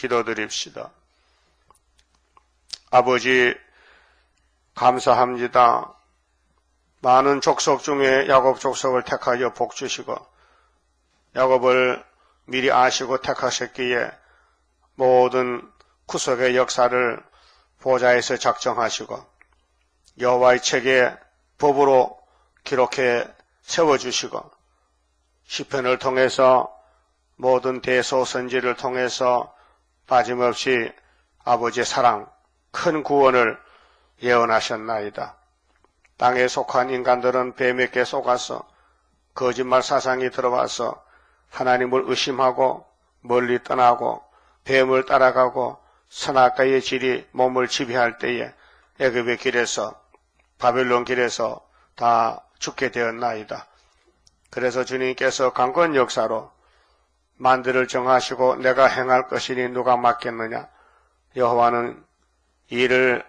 기도드립시다. 아버지, 감사합니다. 많은 족속 중에 야곱 족속을 택하여 복주시고 야곱을 미리 아시고 택하셨기에 모든 구속의 역사를 보좌에서 작정하시고 여호와의 책에 법으로 기록해 세워주시고 시편을 통해서 모든 대소선지를 통해서 빠짐없이 아버지의 사랑, 큰 구원을 예언하셨나이다. 땅에 속한 인간들은 뱀에게 속아서 거짓말 사상이 들어와서 하나님을 의심하고 멀리 떠나고 뱀을 따라가고 선악과의 질이 몸을 지배할 때에 애굽의 길에서 바벨론 길에서 다 죽게 되었나이다. 그래서 주님께서 강권 역사로 만들을 정하시고 내가 행할 것이니 누가 맡겠느냐. 여호와는 일을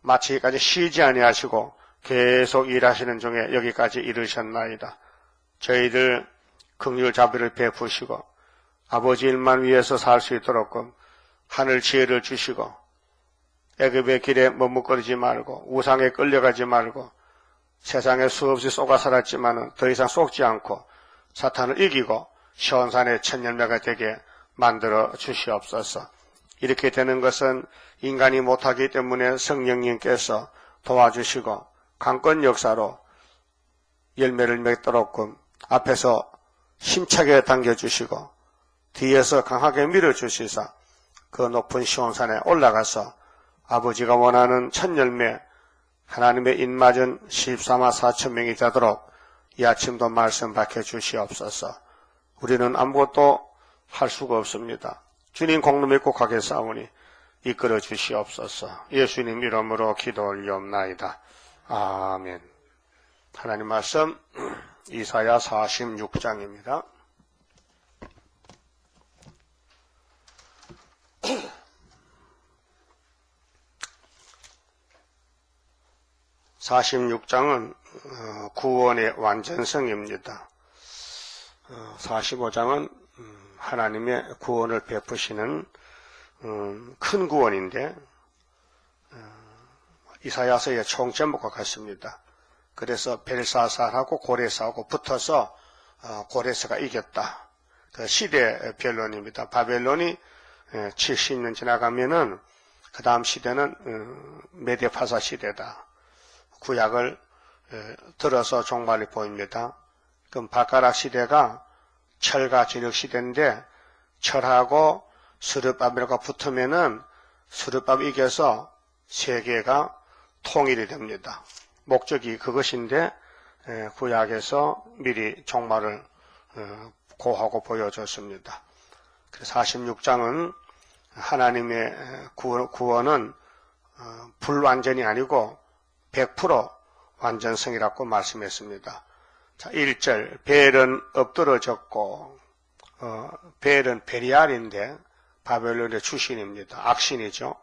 마치기까지 쉬지 아니하시고 계속 일하시는 중에 여기까지 이르셨나이다. 저희들 긍휼 자비를 베푸시고 아버지 일만 위해서 살 수 있도록 하늘 지혜를 주시고 애굽의 길에 머뭇거리지 말고 우상에 끌려가지 말고 세상에 수없이 쏘가 살았지만 더 이상 속지 않고 사탄을 이기고 시온산의 천년매가 되게 만들어 주시옵소서. 이렇게 되는 것은 인간이 못하기 때문에 성령님께서 도와주시고 강권 역사로 열매를 맺도록 앞에서 힘차게 당겨주시고 뒤에서 강하게 밀어주시사 그 높은 시온산에 올라가서 아버지가 원하는 첫 열매 하나님의 입맞은 14만 4천 명이 되도록 이 아침도 말씀 밝혀주시옵소서. 우리는 아무것도 할 수가 없습니다. 주님 공로 믿고 가겠사오니 이끌어 주시옵소서. 예수님 이름으로 기도 올리옵나이다. 아멘. 하나님 말씀 이사야 46장입니다. (46장은) 구원의 완전성입니다. 45장은 하나님의 구원을 베푸시는 큰 구원인데 이사야서의 총제목과 같습니다. 그래서 벨사살하고 고레스하고 붙어서 고레스가 이겼다. 그 시대 변론입니다. 바벨론이 70년 지나가면은 그 다음 시대는 메데파사 시대다. 구약을 들어서 종말이 보입니다. 그럼 발가락 시대가 철과 진흙 시대인데 철하고 스룹바벨과 붙으면은 스룹바벨 이겨서 세계가 통일이 됩니다. 목적이 그것인데 구약에서 미리 종말을 고하고 보여줬습니다. 그래서 46장은 하나님의 구원은 불완전이 아니고 100% 완전성이라고 말씀했습니다. 자, 1절 벨은 엎드러졌고 벨은 베리알인데 바벨론의 출신입니다. 악신이죠.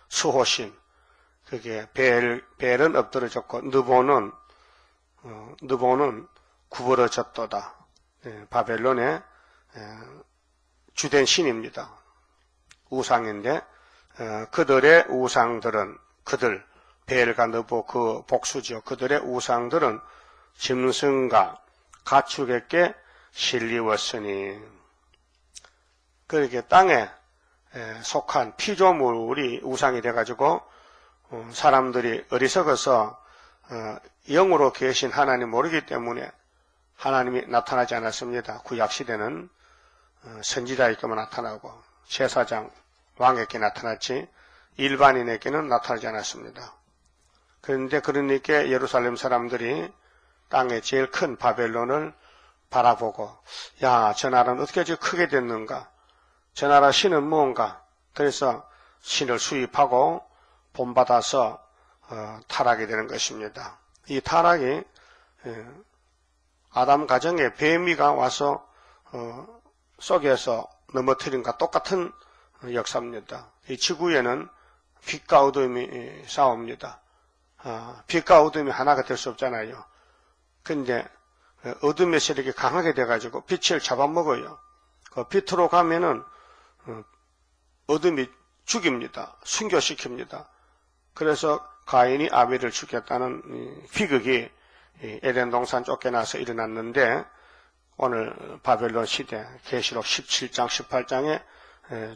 수호신. 그게 벨은 엎드러졌고 느보는 구부러졌도다. 바벨론의 주된 신입니다. 우상인데 그들의 우상들은 벨과 느보 그 복수죠. 그들의 우상들은 짐승과 가축에게 실리웠으니 그렇게 땅에 속한 피조물이 우상이 돼가지고 사람들이 어리석어서 영으로 계신 하나님 모르기 때문에 하나님이 나타나지 않았습니다. 구약시대는 선지자에게만 나타나고 제사장, 왕에게 나타났지 일반인에게는 나타나지 않았습니다. 그런데 그러니까 예루살렘 사람들이 땅의 제일 큰 바벨론을 바라보고 야, 저 나라는 어떻게 저렇게 크게 됐는가? 저 나라 신은 무언가? 그래서 신을 수입하고 본받아서 타락이 되는 것입니다. 이 타락이 아담 가정에 뱀이가 와서 속에서 넘어뜨린과 똑같은 역사입니다. 이 지구에는 빛과 어둠이 싸웁니다. 빛과 어둠이 하나가 될 수 없잖아요. 근데 어둠의 세력이 강하게 돼가지고 빛을 잡아먹어요. 그 빛으로 가면은 어둠이 죽입니다. 순교시킵니다. 그래서 가인이 아벨을 죽였다는 희극이 에덴 동산 쫓겨나서 일어났는데 오늘 바벨론 시대 계시록 17장 18장의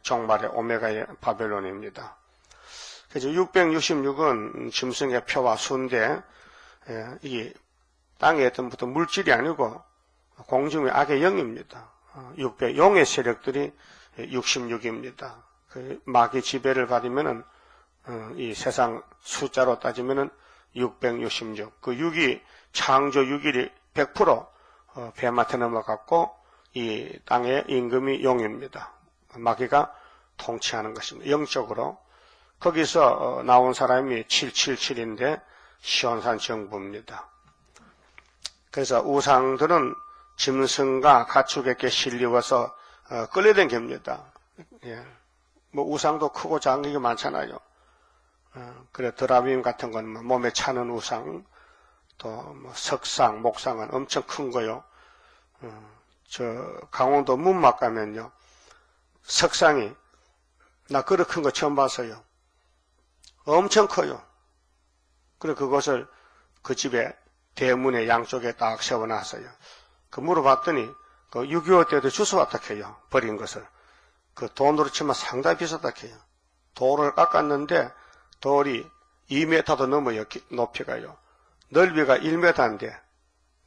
종말의 오메가의 바벨론입니다. 그래서 666은 짐승의 표와 수인데 이게 땅에 있던 부터 물질이 아니고 공중의 악의 영입니다. 600 용의 세력들이 66입니다. 그 마귀 지배를 받으면은 이 세상 숫자로 따지면은 666. 그 6이 창조 6일이 100% 뱀한테 넘어갔고 이 땅의 임금이 용입니다. 마귀가 통치하는 것입니다. 영적으로. 거기서 나온 사람이 777인데 시온산 정부입니다. 그래서 우상들은 짐승과 가축에게 실려와서 끌려댄 겁니다. 예. 뭐 우상도 크고 작은 게 많잖아요. 그래 드라빔 같은 건 몸에 차는 우상, 또 뭐 석상, 목상은 엄청 큰 거요. 저 강원도 문막 가면요, 석상이 나 그렇게 큰 거 처음 봤어요. 엄청 커요. 그래 그것을 그 집에 대문의 양쪽에 딱 세워놨어요. 그 물어봤더니 그 6.25 때도 주워왔다 해요. 버린 것을. 그 돈으로 치면 상당히 비싸다 해요. 돌을 깎았는데 돌이 2m도 넘어요. 높이가요. 넓이가 1m인데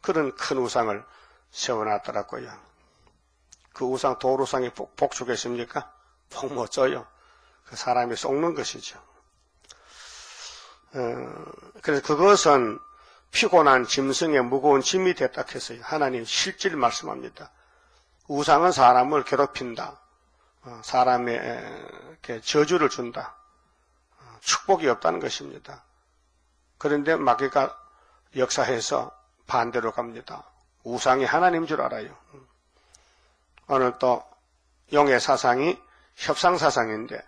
그런 큰 우상을 세워놨더라고요. 그 우상, 돌우상이 복죽했습니까? 복 못 줘요. 그 사람이 속는 것이죠. 그래서 그것은 피곤한 짐승의 무거운 짐이 됐다 했어요. 하나님 실질 말씀합니다. 우상은 사람을 괴롭힌다. 사람에게 저주를 준다. 축복이 없다는 것입니다. 그런데 마귀가 역사해서 반대로 갑니다. 우상이 하나님인 줄 알아요. 오늘 또 용의 사상이 협상사상인데,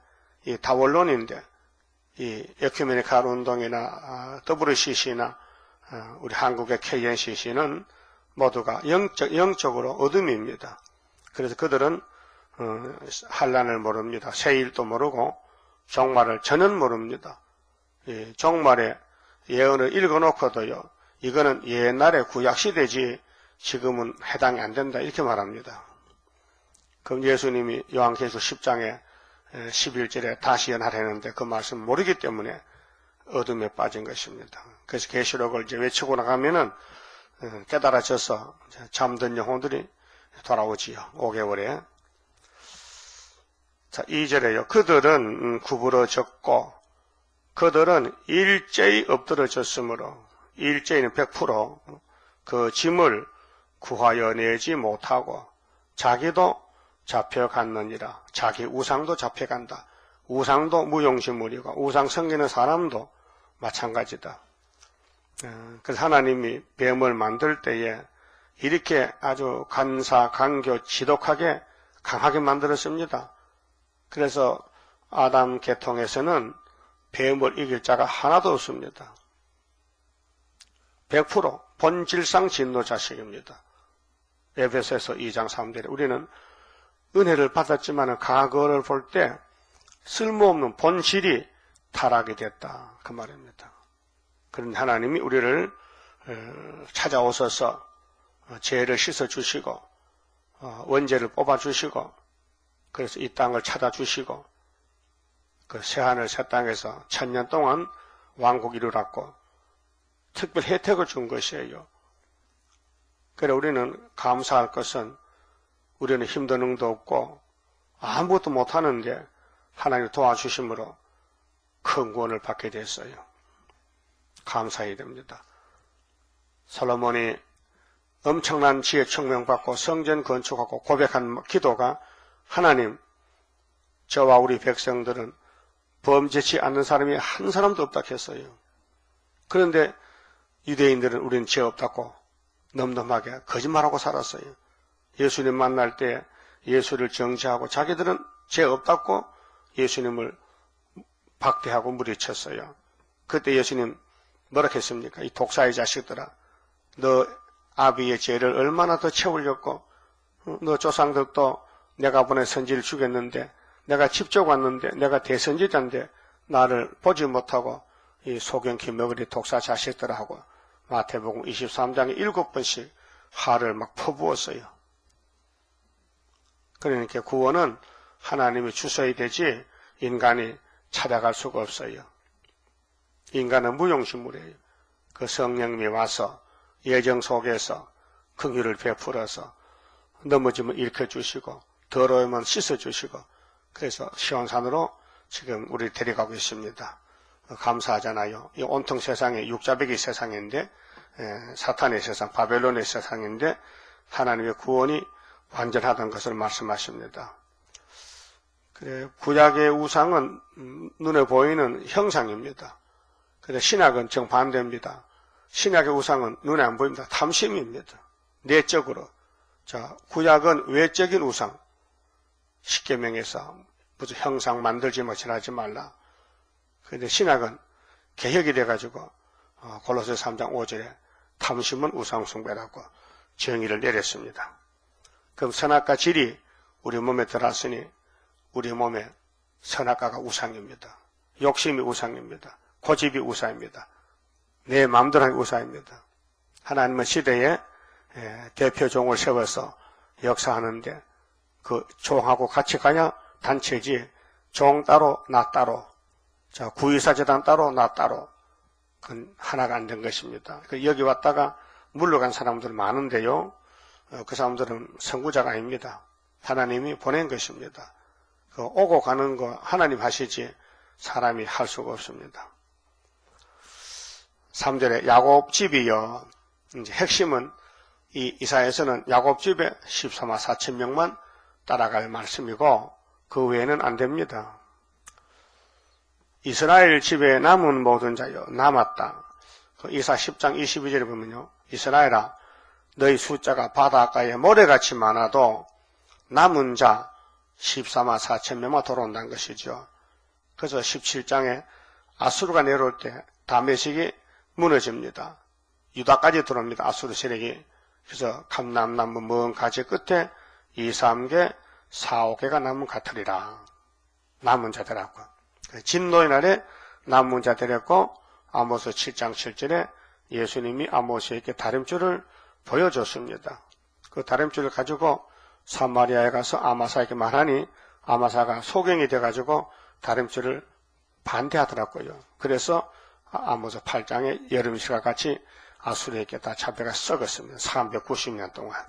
이 다원론인데, 이 에큐메니칼 운동이나 WCC나 우리 한국의 KNCC는 모두가 영적으로 어둠입니다. 그래서 그들은 환란을 모릅니다. 세일도 모르고 종말을 전혀 모릅니다. 종말의 예언을 읽어놓고도요, 이거는 옛날의 구약시대지 지금은 해당이 안 된다 이렇게 말합니다. 그럼 예수님이 요한계시록 10장에 11절에 다시 연하라는데 그 말씀 모르기 때문에 어둠에 빠진 것입니다. 그래서 계시록을 이제 외치고 나가면은 깨달아져서 잠든 영혼들이 돌아오지요. 5개월에. 자, 2절에요. 그들은 구부러졌고 그들은 일제히 엎드러졌으므로, 일제히는 100% 짐을 구하여 내지 못하고 자기도 잡혀갔느니라. 자기 우상도 잡혀간다. 우상도 무용지물이고 우상 섬기는 사람도 마찬가지다. 그래서 하나님이 뱀을 만들 때에 이렇게 아주 간사, 간교, 지독하게 강하게 만들었습니다. 그래서 아담 계통에서는 뱀을 이길 자가 하나도 없습니다. 100% 본질상 진노 자식입니다. 에베소서 2장 3절에 우리는 은혜를 받았지만 과거를 볼 때 쓸모없는 본질이 타락이 됐다 그 말입니다. 그런 하나님이 우리를 찾아오셔서 죄를 씻어주시고 원죄를 뽑아주시고 그래서 이 땅을 찾아주시고 그 새하늘 새 땅에서 1000년 동안 왕국 이루었고 특별 혜택을 준 것이에요. 그래 우리는 감사할 것은 우리는 힘도 능도 없고 아무것도 못하는데 하나님 도와주심으로 큰 구원을 받게 됐어요. 감사해야 됩니다. 솔로몬이 엄청난 지혜 청명받고 성전 건축하고 고백한 기도가 하나님, 저와 우리 백성들은 범죄치 않는 사람이 한 사람도 없다고 했어요. 그런데 유대인들은 우리는 죄 없다고 넘넘하게 거짓말하고 살았어요. 예수님 만날 때 예수를 정죄하고 자기들은 죄 없다고 예수님을 박대하고 무리쳤어요. 그때 예수님 뭐라 했습니까? 이 독사의 자식들아, 너 아비의 죄를 얼마나 더 채우려고 너 조상들도 내가 보낸 선지를 죽였는데 내가 직접 왔는데 내가 대선지자인데 나를 보지 못하고 이 소경키 머거리 독사 자식들하고 마태복음 23장에 7번씩 화를 막 퍼부었어요. 그러니까 구원은 하나님이 주셔야 되지 인간이 찾아갈 수가 없어요. 인간은 무용신물이에요. 그 성령님이 와서 예정 속에서 긍휼을 베풀어서 넘어지면 일으켜주시고 더러우면 씻어주시고 그래서 시온산으로 지금 우리 데려가고 있습니다. 감사하잖아요. 이 온통 세상에 육자백이 세상인데 사탄의 세상, 바벨론의 세상인데 하나님의 구원이 완전하다는 것을 말씀하십니다. 그래, 구약의 우상은 눈에 보이는 형상입니다. 그런데 신약은 정반대입니다. 신약의 우상은 눈에 안 보입니다. 탐심입니다. 내적으로. 자, 구약은 외적인 우상. 십계명에서 무슨 형상 만들지 뭐 지나지 말라. 그런데 신약은 개혁이 돼가지고 골로새 3장 5절에 탐심은 우상 숭배라고 정의를 내렸습니다. 그럼 선악과 질이 우리 몸에 들어왔으니 우리 몸에 선악과가 우상입니다. 욕심이 우상입니다. 고집이 우상입니다. 내 마음대로 하는 우상입니다. 하나님은 시대에 대표 종을 세워서 역사하는데 그 종하고 같이 가냐 단체지 종 따로 나 따로 자 구의사제단 따로 나 따로 그건 하나가 안 된 것입니다. 여기 왔다가 물러간 사람들 많은데요. 그 사람들은 선구자가 아닙니다. 하나님이 보낸 것입니다. 그 오고 가는 거 하나님 하시지 사람이 할 수가 없습니다. 3절에 야곱 집이여. 이제 핵심은 이 이사야에서는 야곱 집에 14만 4천 명만 따라갈 말씀이고 그 외에는 안 됩니다. 이스라엘 집에 남은 모든 자여 남았다. 그 이사 10장 22절에 보면요. 이스라엘아 너희 숫자가 바닷가에 모래같이 많아도 남은 자 14만 4천 명만 돌아온다는 것이죠. 그래서 17장에 아수르가 내려올 때 다메섹이 무너집니다. 유다까지 들어옵니다. 아수르 세력이. 그래서 감남남부 먼 가지 끝에 2, 3개, 4, 5개가 남은 같으리라. 남은 자들하고. 진노의 날에 남은 자들했고 아모스 7장 7절에 예수님이 아모스에게 다림줄을 보여줬습니다. 그 다림줄을 가지고 사마리아에 가서 아마사에게 말하니 아마사가 소경이 돼가지고 다림줄을 반대하더라고요. 그래서 아모스 8장에 여름시가 같이 아수르에게 다 잡혀가 썩었습니다. 390년 동안.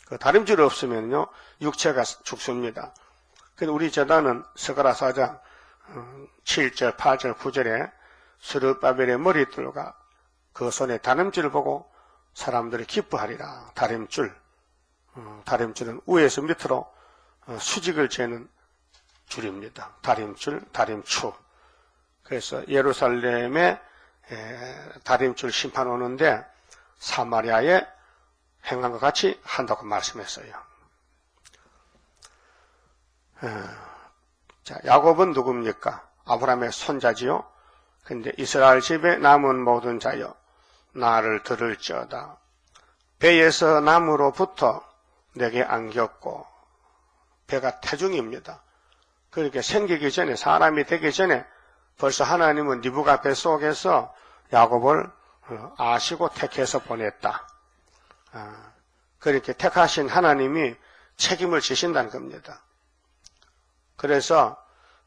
그 다림줄이 없으면요 육체가 죽습니다. 그래서 우리 제단은 스가랴 4장 7절, 8절, 9절에 스룹바벨의 머리들과 그 손에 다림줄을 보고 사람들이 기뻐하리라. 다림줄. 다림줄은 위에서 밑으로 수직을 재는 줄입니다. 다림줄, 다림추. 그래서 예루살렘에 다림줄 심판 오는데 사마리아에 행한 것 같이 한다고 말씀했어요. 자, 야곱은 누굽니까? 아브라함의 손자지요. 근데 이스라엘 집에 남은 모든 자여 나를 들을지어다. 배에서 나무로부터 내게 안겼고 배가 태중입니다. 그렇게 생기기 전에 사람이 되기 전에 벌써 하나님은 리브가 뱃속에서 야곱을 아시고 택해서 보냈다. 그렇게 택하신 하나님이 책임을 지신다는 겁니다. 그래서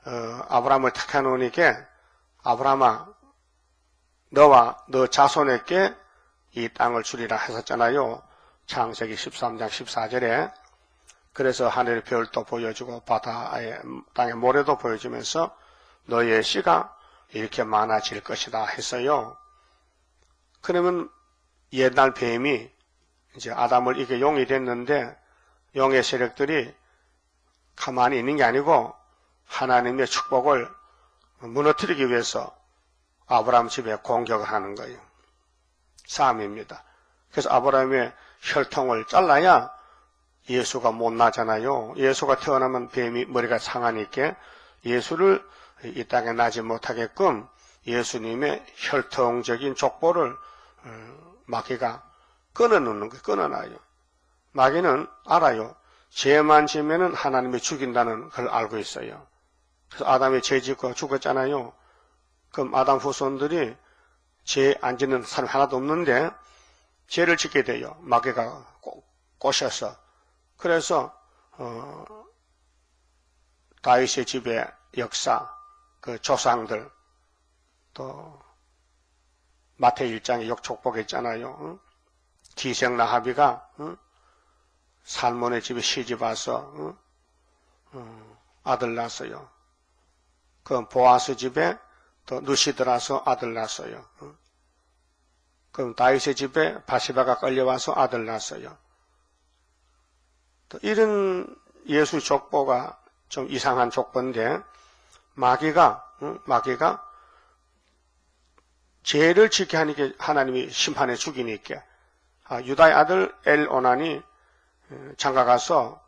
아브라함을 택해놓으니까 아브라함아 너와 너 자손에게 이 땅을 주리라 했었잖아요. 창세기 13장 14절에. 그래서 하늘의 별도 보여주고 바다의 땅의 모래도 보여주면서 너의 씨가 이렇게 많아질 것이다 했어요. 그러면 옛날 뱀이 이제 아담을 이게 용이 됐는데 용의 세력들이 가만히 있는 게 아니고 하나님의 축복을 무너뜨리기 위해서 아브라함 집에 공격을 하는 거예요. 싸움입니다. 그래서 아브라함의 혈통을 잘라야 예수가 못 나잖아요. 예수가 태어나면 뱀이 머리가 상하니까 예수를 이 땅에 나지 못하게끔 예수님의 혈통적인 족보를 마귀가 끊어놓는 거예요. 끊어놔요. 마귀는 알아요. 죄만 지으면 하나님이 죽인다는 걸 알고 있어요. 그래서 아담이 죄 짓고 죽었잖아요. 그럼 아담 후손들이 죄 안 짓는 사람이 하나도 없는데 죄를 짓게 돼요. 마귀가 꼬셔서. 그래서 다윗의 집의 역사, 그 조상들, 또 마태복음 1장에 욕축복에 있잖아요. 기생 라합이가 살몬의 집에 시집 와서 아들 낳았어요. 그 보아스 집에 또 누시드라서 아들 낳았어요. 그럼 다윗의 집에 바시바가 끌려와서 아들 낳았어요. 또 이런 예수 족보가 좀 이상한 족보인데 마귀가 죄를 짓게 하니까 하나님이 심판해 죽이니까 유다의 아들 엘오난이 장가가서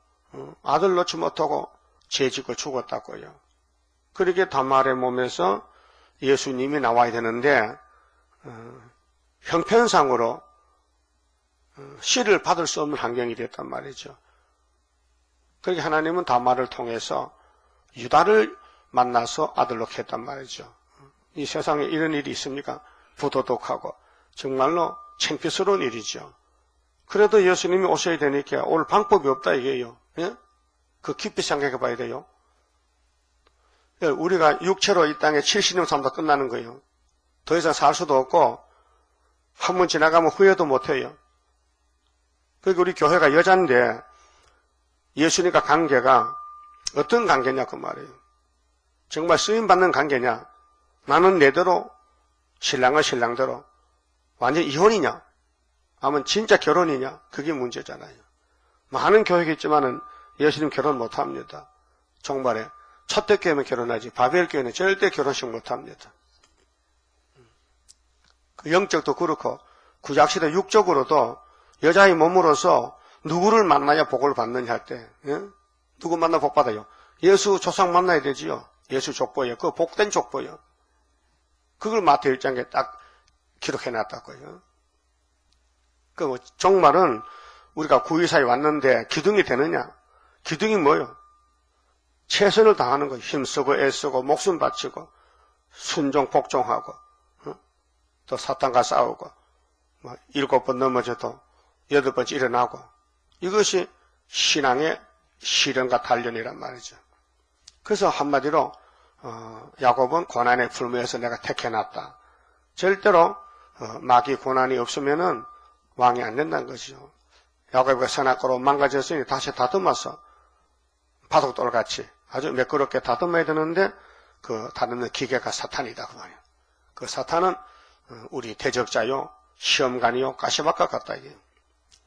아들 놓지 못하고 죄 짓고 죽었다고요. 그렇게 다말의 몸에서 예수님이 나와야 되는데 형편상으로 씨를 받을 수 없는 환경이 됐단 말이죠. 그렇게 하나님은 다말을 통해서 유다를 만나서 아들로 했단 말이죠. 이 세상에 이런 일이 있습니까? 부도덕하고 정말로 창피스러운 일이죠. 그래도 예수님이 오셔야 되니까 올 방법이 없다 이게요. 예? 그 깊이 생각해 봐야 돼요. 우리가 육체로 이 땅에 70년 살다 끝나는 거예요. 더 이상 살 수도 없고 한 번 지나가면 후회도 못해요. 그리고 우리 교회가 여잔데 예수님과 관계가 어떤 관계냐 그 말이에요. 정말 쓰임받는 관계냐, 나는 내대로 신랑은 신랑대로 완전 이혼이냐, 아니면 진짜 결혼이냐, 그게 문제잖아요. 많은 교회가 있지만은 예수님 결혼 못합니다. 정말에 초대교회면 결혼하지 바벨교회는 절대 결혼식 못합니다. 그 영적도 그렇고 구약시대 육적으로도 여자의 몸으로서 누구를 만나야 복을 받느냐 할 때, 예? 누구 만나 복 받아요? 예수 조상 만나야 되지요. 예수 족보예요. 그 복된 족보예요. 그걸 마태 1장에 딱 기록해놨다고요. 그 정말은 우리가 구의사에 왔는데 기둥이 되느냐? 기둥이 뭐요? 최선을 다하는 거예요. 힘쓰고 애쓰고 목숨 바치고 순종 복종하고 또 사탄과 싸우고 7번 넘어져도 8번째 일어나고 이것이 신앙의 실현과 단련이란 말이죠. 그래서 한마디로 야곱은 고난의 풀무에서 내가 택해놨다. 절대로 마귀 고난이 없으면은 왕이 안 된다는 것이죠. 야곱이 선악과로 망가졌으니 다시 다듬어서 바둑돌같이 아주 매끄럽게 다듬어야 되는데 그 다듬는 기계가 사탄이다 그 말이에요. 그 사탄은 우리 대적자요, 시험관이요, 가시밭과 같다 이게.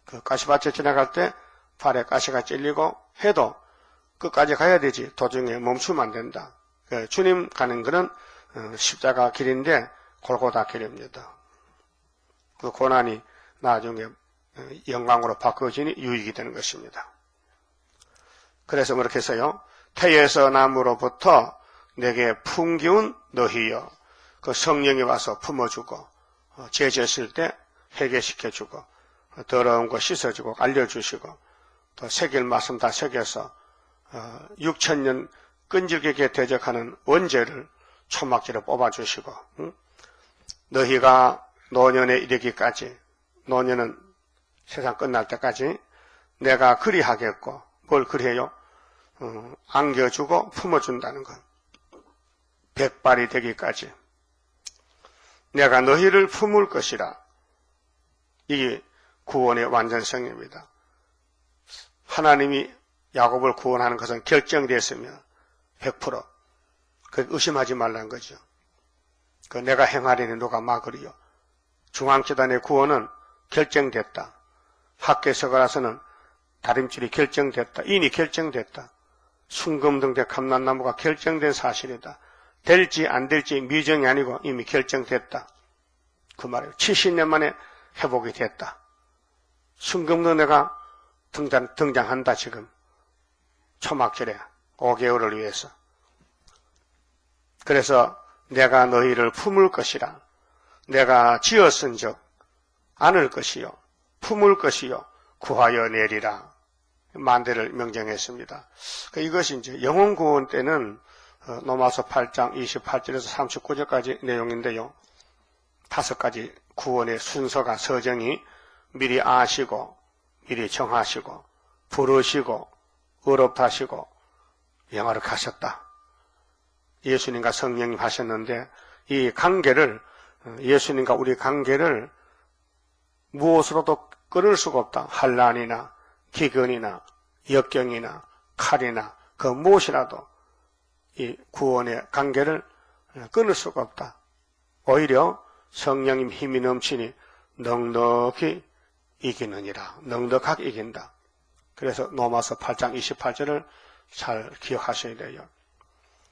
그 가시밭에 지나갈 때 발에 가시가 찔리고 해도 끝까지 가야 되지 도중에 멈추면 안 된다. 주님 가는 것은 십자가 길인데 골고다 길입니다. 그 고난이 나중에 영광으로 바꿔지니 유익이 되는 것입니다. 그래서 그렇게 해서요. 태에서 나무로부터 내게 풍기운 너희여. 그 성령이 와서 품어주고 죄 졌을 때 회개시켜주고 더러운 거 씻어주고 알려주시고 또 새길 말씀 다 새겨서 6,000년 끈질기게 대적하는 원죄를 초막지로 뽑아주시고 너희가 노년에 이르기까지 노년은 세상 끝날 때까지 내가 그리하겠고 뭘 그리해요? 안겨주고 품어준다는 것. 백발이 되기까지 내가 너희를 품을 것이라. 이게 구원의 완전성입니다. 하나님이 야곱을 구원하는 것은 결정됐으면 100% 그 의심하지 말라는 거죠. 그 내가 행하려니 누가 막으리요. 중앙재단의 구원은 결정됐다. 학계서가라서는 다림질이 결정됐다. 인이 결정됐다. 순금등대 감람나무가 결정된 사실이다. 될지 안 될지 미정이 아니고 이미 결정됐다. 그 말이에요. 70년 만에 회복이 됐다. 순금등대가 등장한다 지금. 초막절에 5개월을 위해서. 그래서 내가 너희를 품을 것이라. 내가 지었은즉 안을 것이요 품을 것이요 구하여 내리라. 만대를 명령했습니다. 이것이 이제 영혼 구원 때는 로마서 8장 28절에서 39절까지 내용인데요. 5가지 구원의 순서가 서정이 미리 아시고 미리 정하시고 부르시고 의롭다시고 영화를하셨다. 예수님과 성령님 하셨는데 이 관계를 예수님과 우리 관계를 무엇으로도 끊을 수가 없다. 환난이나 기근이나 역경이나 칼이나 그 무엇이라도 이 구원의 관계를 끊을 수가 없다. 오히려 성령님 힘이 넘치니 넉넉히 이기느니라. 넉넉하게 이긴다. 그래서 로마서 8장 28절을 잘 기억하셔야 돼요.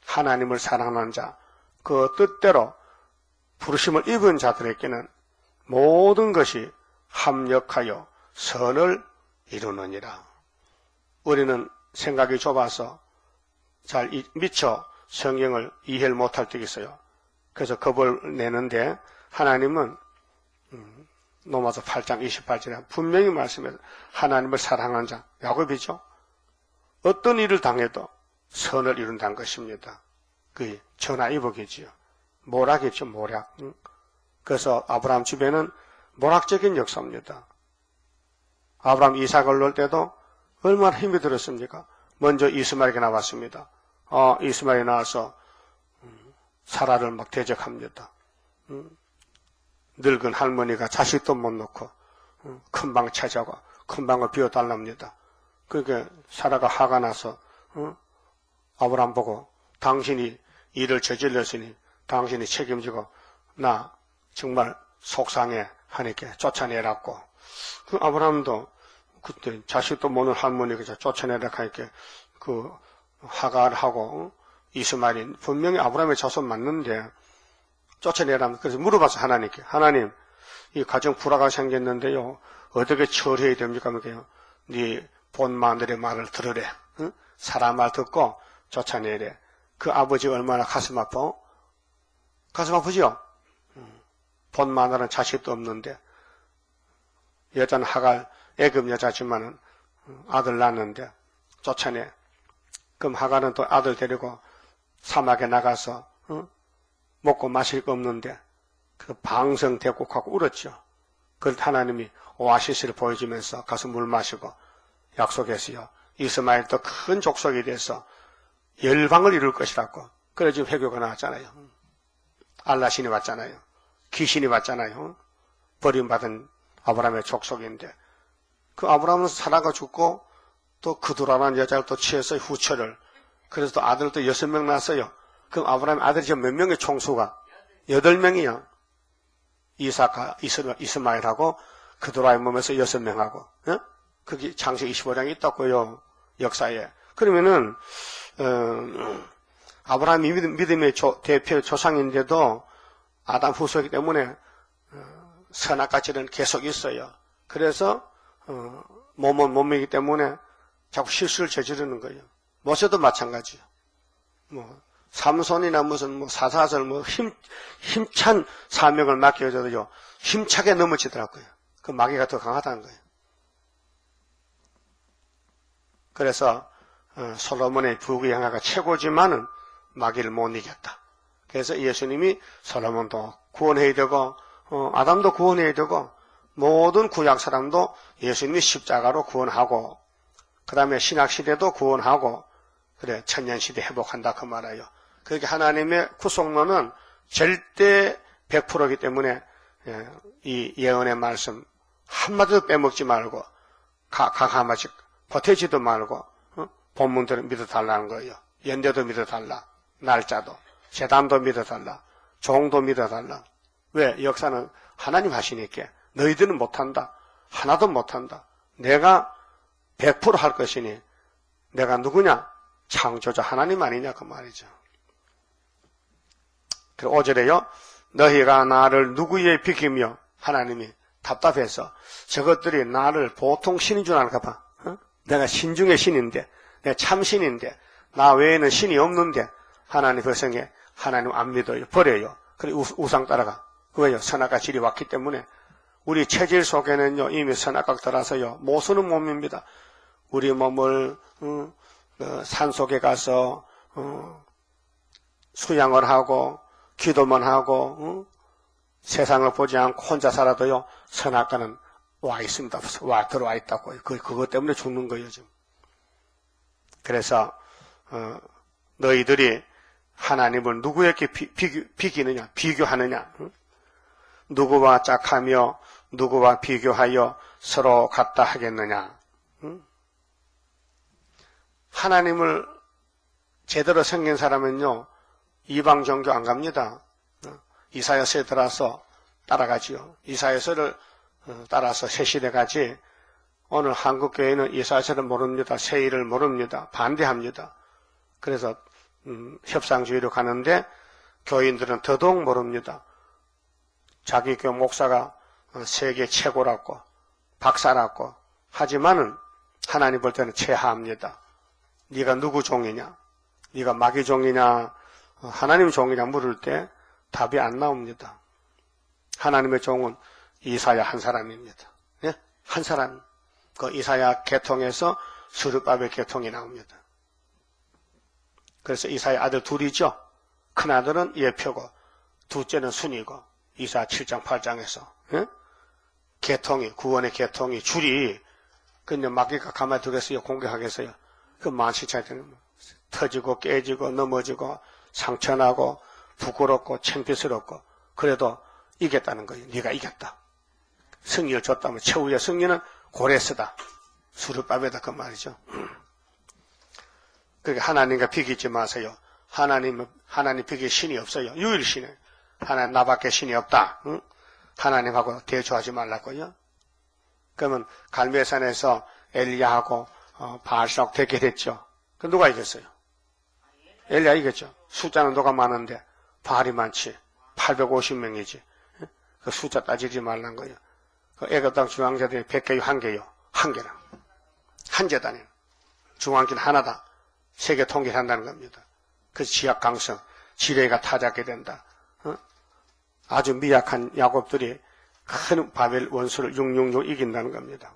하나님을 사랑하는 자, 그 뜻대로 부르심을 입은 자들에게는 모든 것이 합력하여 선을 이루느니라. 우리는 생각이 좁아서 잘 미처 성경을 이해를 못할 때가 있어요. 그래서 겁을 내는데 하나님은 로마서 8장 28절에 분명히 말씀해서 하나님을 사랑하는 자, 야곱이죠. 어떤 일을 당해도 선을 이룬다는 것입니다. 그게 전화위복이지요. 모략이죠, 모략. 그래서 아브라함 집에는 모략적인 역사입니다. 아브라함 이삭을 낳을 때도 얼마나 힘이 들었습니까? 먼저 이스마엘이 나왔습니다. 이스마엘이 나와서 사라를 막 대적합니다. 늙은 할머니가 자식도 못 놓고 큰 방 찾아가 큰 방을 비워달랍니다. 그러니까 사라가 화가 나서 아브라함 보고 당신이 일을 저질렀으니 당신이 책임지고 나 정말 속상해 하니까 쫓아내라고. 그 아브라함도 그때 자식도 모르는 할머니가 쫓아내라 하니까 그 하갈하고 이스마엘이 분명히 아브라함의 자손 맞는데 쫓아내라. 그래서 물어봤어 하나님께. 하나님, 이 가정 불화가 생겼는데요. 어떻게 처리해야 됩니까? 그러니까요. 네 본 마늘의 말을 들으래. 응? 사람 말 듣고 쫓아내래. 그 아버지 얼마나 가슴 아파? 가슴 아프지요? 본 마늘은 자식도 없는데 여자는 하갈 애굽 여자지만은 아들 낳았는데 쫓아내. 그럼 하갈은 또 아들 데리고 사막에 나가서 먹고 마실 거 없는데 그 방성대국하고 울었죠. 그걸 하나님이 오아시스를 보여주면서 가서 물 마시고 약속했어요. 이스마엘도 큰 족속이 돼서 열방을 이룰 것이라고. 그래 지금 회교가 나왔잖아요. 알라신이 왔잖아요. 귀신이 왔잖아요. 버림받은 아브라함의 족속인데 그 아브라함은 사라가 죽고 또 그두라라는 여자를 또 취해서 후처를. 그래서 또 아들도 6명 낳았어요. 그럼 아브라함의 아들이 지금 몇 명의 총수가? 8명이요. 이삭과 이스마엘하고 그두라의 몸에서 6명하고. 그게 창세기 25장에 있다고요. 역사에. 그러면은 아브라함이 믿음의 대표 조상인데도 아담 후손이기 때문에 선악가치는 계속 있어요. 그래서 몸은 몸이기 때문에 자꾸 실수를 저지르는 거예요. 모세도 마찬가지요. 삼손이나 무슨 사사절 힘찬 사명을 맡겨줘도요. 힘차게 넘어지더라고요. 그 마귀가 더 강하다는 거예요. 그래서 솔로몬의 부귀 영화가 최고지만은 마귀를 못 이겼다. 그래서 예수님이 솔로몬도 구원해야 되고 아담도 구원해야 되고 모든 구약 사람도 예수님이 십자가로 구원하고 그 다음에 신약시대도 구원하고 그래 천년시대 회복한다 그 말이에요. 그렇게 하나님의 구속론은 절대 100%이기 때문에 이 예언의 말씀 한마디도 빼먹지 말고 각하마씩 보태지도 말고 본문들을 믿어달라는 거예요. 연대도 믿어달라. 날짜도. 재단도 믿어달라. 종도 믿어달라. 왜? 역사는 하나님 하시니까 너희들은 못한다. 하나도 못한다. 내가 100% 할 것이니 내가 누구냐? 창조자 하나님 아니냐 그 말이죠. 그리고 5절에요. 너희가 나를 누구에 비키며 하나님이 답답해서 저것들이 나를 보통 신인 줄 알까 봐. 내가 신 중의 신인데 내가 참신인데 나 외에는 신이 없는데 하나님 백성에 하나님 안 믿어요. 버려요. 그리고 우상 따라가. 왜요? 선악과 질이 왔기 때문에 우리 체질 속에는요 이미 선악과 들어서요 모서는 몸입니다. 우리 몸을 산속에 가서 수양을 하고 기도만 하고 세상을 보지 않고 혼자 살아도요 선악과는 와 있습니다. 들어와 있다고요. 그것 때문에 죽는 거예요 지금. 그래서 너희들이 하나님을 누구에게 비기느냐, 비교하느냐? 누구와 짝하며 누구와 비교하여 서로 같다 하겠느냐? 하나님을 제대로 섬긴 사람은요 이방 종교 안 갑니다. 이사야서에 들어서 따라가지요. 이사야서를 따라서 새 시대 가지. 오늘 한국 교회는 이사야서를 모릅니다. 세일을 모릅니다. 반대합니다. 그래서 협상주의로 가는데 교인들은 더더욱 모릅니다. 자기 교회 목사가 세계 최고라고 박사라고 하지만은 하나님 볼 때는 최하합니다. 네가 누구 종이냐? 네가 마귀 종이냐? 하나님 종이냐 물을 때 답이 안 나옵니다. 하나님의 종은 이사야 한 사람입니다. 예? 한 사람. 그 이사야 계통에서 스룹바벨 계통이 나옵니다. 그래서 이사야 아들 둘이죠. 큰아들은 예표고 둘째는 순이고 이사야 7장 8장에서 예? 계통이 구원의 계통이 줄이 근데 마귀가 가만히 두겠어요? 공격하겠어요? 그 만시차이는 터지고 깨지고 넘어지고 상처나고 부끄럽고 창피스럽고 그래도 이겼다는 거예요. 네가 이겼다. 승리를 줬다면 최후의 승리는 고레스다. 수르바베다 그 말이죠. 그러니까 하나님과 비기지 마세요. 하나님 비길 신이 없어요. 유일신이에요. 하나님 나밖에 신이 없다. 응? 하나님하고 대조하지 말라고요. 그러면 갈멜산에서 엘리야하고 바알스하고 대결했죠. 그 누가 이겼어요? 엘리야 이겼죠. 숫자는 누가 많은데 바알이 많지. 850명이지. 그 숫자 따지지 말란 거예요. 그 애굽 땅 중앙제단이 100개요, 1개요. 1개라. 한 재단이에요. 중앙기는 하나다. 세계 통일한다는 겁니다. 그 지약 강성, 지뢰가 타작게 된다. 아주 미약한 야곱들이 큰 바벨 원수를 666 이긴다는 겁니다.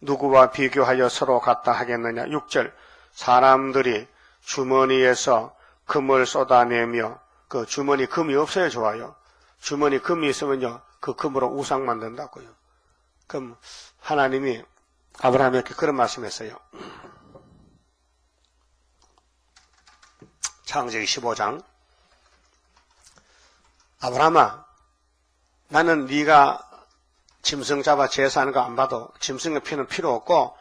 누구와 비교하여 서로 같다 하겠느냐. 6절 사람들이 주머니에서 금을 쏟아내며 그 주머니 금이 없어야 좋아요. 주머니 금이 있으면요 그 금으로 우상 만든다고요. 그럼 하나님이 아브라함에게 그런 말씀했어요. 창세기 15장 아브라함아 나는 네가 짐승 잡아 제사하는 거 안 봐도 짐승의 피는 필요 없고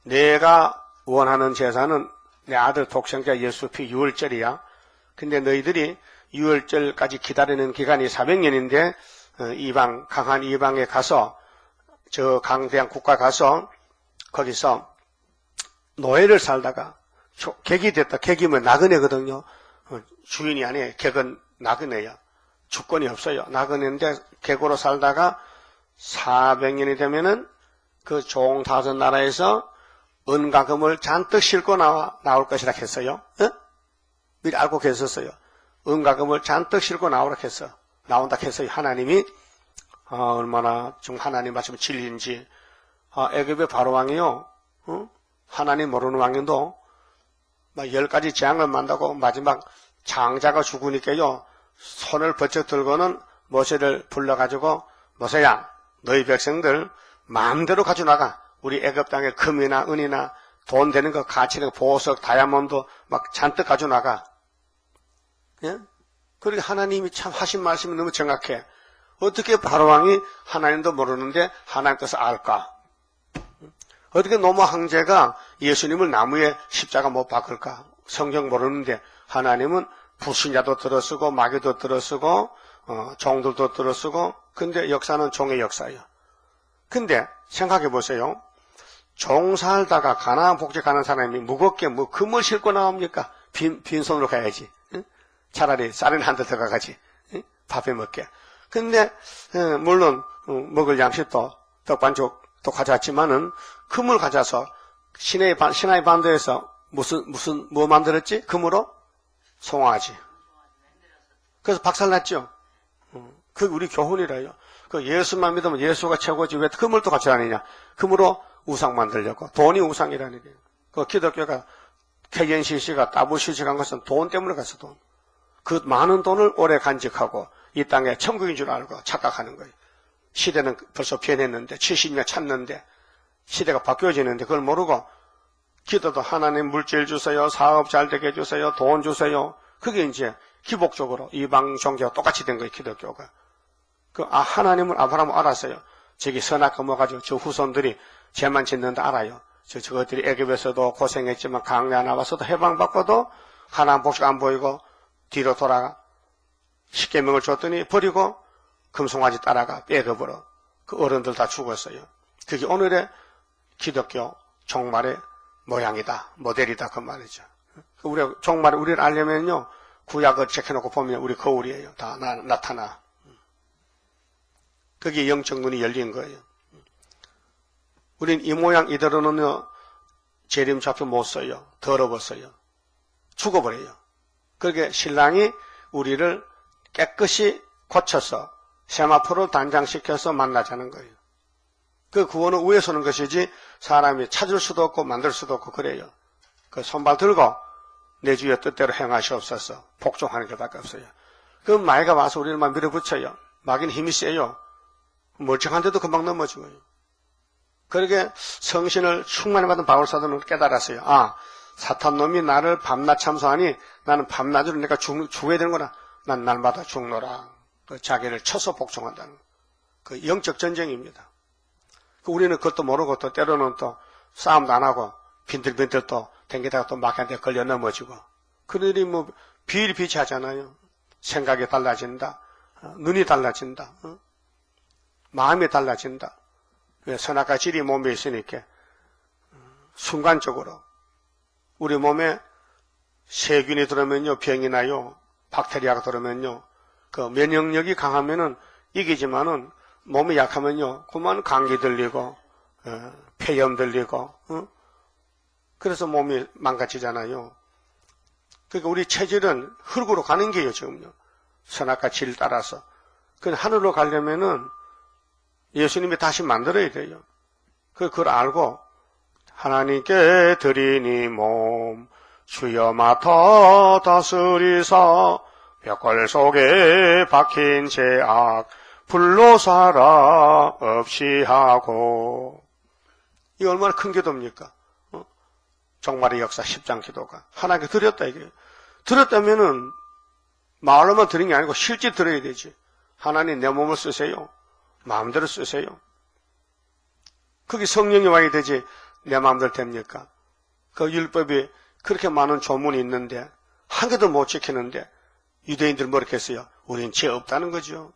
내가 원하는 제사는 내 아들 독생자 예수 피 6월절이야. 근데 너희들이 6월절까지 기다리는 기간이 400년인데 이방 강한 이방에 가서 저 강대한 국가 가서 거기서 노예를 살다가 객이 됐다. 객이면 나그네거든요. 주인이 아니에요. 객은 나그네야. 주권이 없어요. 나그네인데 객으로 살다가 400년이 되면은 그 종 다섯 나라에서 은과 금을 잔뜩 싣고 나올 것이라 했어요. 어? 미리 알고 계셨어요. 은과 금을 잔뜩 싣고 나오라 했어. 나온다 했어요. 하나님이 얼마나 좀 하나님 말씀이 진리인지. 애굽의 바로왕이요. 하나님 모르는 왕인도 막 10가지 재앙을 만다고 마지막 장자가 죽으니까요. 손을 번쩍 들고는 모세를 불러가지고 모세야 너희 백성들 마음대로 가져나가. 우리 애굽 땅에 금이나 은이나 돈 되는 거 가치 있는 보석 다이아몬드 막 잔뜩 가져나가. 예? 그리고 하나님이 참 하신 말씀이 너무 정확해. 어떻게 바로왕이 하나님도 모르는데 하나님 뜻을 알까? 어떻게 노마 황제가 예수님을 나무에 십자가 못 박을까? 성경 모르는데 하나님은 불신자도 들어쓰고 마귀도 들어쓰고 종들도 들어쓰고 근데 역사는 종의 역사예요. 근데 생각해 보세요. 종 살다가 가나안 복지 가는 사람이 무겁게 뭐 금을 싣고 나옵니까? 빈손으로 가야지. 응? 차라리 쌀은 한 대 더 가가지. 응? 밥에 먹게. 근데 물론 먹을 양식도 떡반죽도 가져왔지만은 금을 가져서 시나이 반도에서 뭐 만들었지? 금으로? 송아지. 그래서 박살났죠. 그게 우리 교훈이라요. 그 예수만 믿으면 예수가 최고지 왜 금을 또 가져다니냐. 금으로 우상 만들려고. 돈이 우상이라는 게. 그 기독교가 KNCC가 따블CC가 간 것은 돈 때문에 갔어, 돈. 그 많은 돈을 오래 간직하고 이 땅에 천국인 줄 알고 착각하는 거예요. 시대는 벌써 변했는데 70년 찼는데 시대가 바뀌어지는데 그걸 모르고 기도도 하나님 물질 주세요, 사업 잘 되게 해주세요, 돈 주세요. 그게 이제 기복적으로 이방 종교와 똑같이 된 거예요, 기독교가. 하나님을 아브라함은 알았어요. 저기 선악과 모가지고 저 후손들이 죄만 짓는다 알아요. 저것들이 애굽에서도 고생했지만 강야 나와서도 해방받고도 하나님 복식 안 보이고 뒤로 돌아가 십계명을 줬더니 버리고 금송아지 따라가 빼ገብ으로 그 어른들 다 죽었어요. 그게 오늘의 기독교 종말의 모양이다, 모델이다 그 말이죠. 우리가 종말을 우리를 알려면요 구약을 체크해놓고 보면 우리 거울이에요. 다 나타나. 그게 영적 눈이 열린 거예요. 우린 이 모양 이대로는요 재림잡혀 못 써요. 더러웠어요. 죽어버려요. 그렇게 신랑이 우리를 깨끗이 고쳐서 세마포를 단장시켜서 만나자는 거예요. 그 구원은 위에서 오는 것이지 사람이 찾을 수도 없고 만들 수도 없고 그래요. 그 손발 들고 내 주의 뜻대로 행하시옵소서 복종하는 것밖에 없어요. 그 마귀가 와서 우리를 막 밀어붙여요. 마귀는 힘이 세요. 멀쩡한데도 금방 넘어지고요. 그렇게 성신을 충만히 받은 바울사도는 깨달았어요. 사탄놈이 나를 밤낮 참소하니 나는 밤낮으로 내가 죽어야 되는구나. 난 날마다 죽노라. 자기를 쳐서 복종한다는 그 영적 전쟁입니다. 우리는 그것도 모르고 또 때로는 또 싸움도 안 하고 빈들빈들 또 댕기다가 또 마귀한테 걸려 넘어지고 그들이 뭐 비일비재하잖아요. 생각이 달라진다. 눈이 달라진다. 마음이 달라진다. 선악과 질이 몸에 있으니까 순간적으로 우리 몸에 세균이 들어오면요 병이 나요. 박테리아가 들어오면요 그 면역력이 강하면은 이기지만은 몸이 약하면요 그만 감기 들리고 폐염 들리고 그래서 몸이 망가지잖아요. 그러니까 우리 체질은 흙으로 가는 게요 지금요. 선악과 질 따라서. 그래서 하늘로 가려면은 예수님이 다시 만들어야 돼요. 그걸 알고 하나님께 드리니 몸 주여 맡아 다스리사 벽골 속에 박힌 죄악 불로 살아 없이 하고. 이게 얼마나 큰 기도입니까? 종말의 역사 10장 기도가 하나님께 드렸다 이게. 드렸다면은 말로만 드린 게 아니고 실제 드려야 되지. 하나님 내 몸을 쓰세요. 마음대로 쓰세요. 거기 성령이 와야 되지 내 마음대로 됩니까? 그 율법이 그렇게 많은 조문이 있는데 한 개도 못 지키는데 유대인들 뭐렇게 했어요? 우린 죄 없다는 거죠.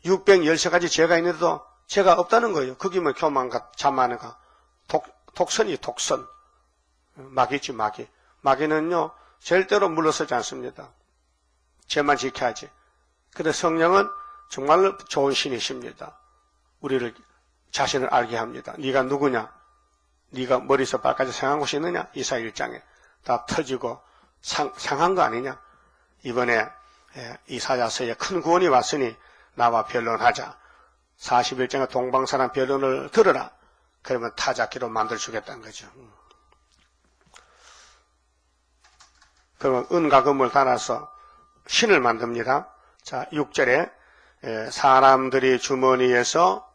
613가지 죄가 있는데도 죄가 없다는 거예요. 그게 뭐 교만과 자만과 독선이 독선. 마귀지 마귀. 마귀는요 절대로 물러서지 않습니다. 죄만 지켜야지. 그런데 성령은 정말 좋은 신이십니다. 우리를 자신을 알게 합니다. 네가 누구냐? 네가 머리에서 발까지 상한 곳이 있느냐? 이사 1장에 다 터지고 상한 거 아니냐? 이번에 이사야서에 큰 구원이 왔으니 나와 변론하자. 41장의 동방사람 변론을 들으라. 그러면 타작기로 만들어주겠다는 거죠. 그러면 은과 금을 달아서 신을 만듭니다. 자, 6절에 사람들이 주머니에서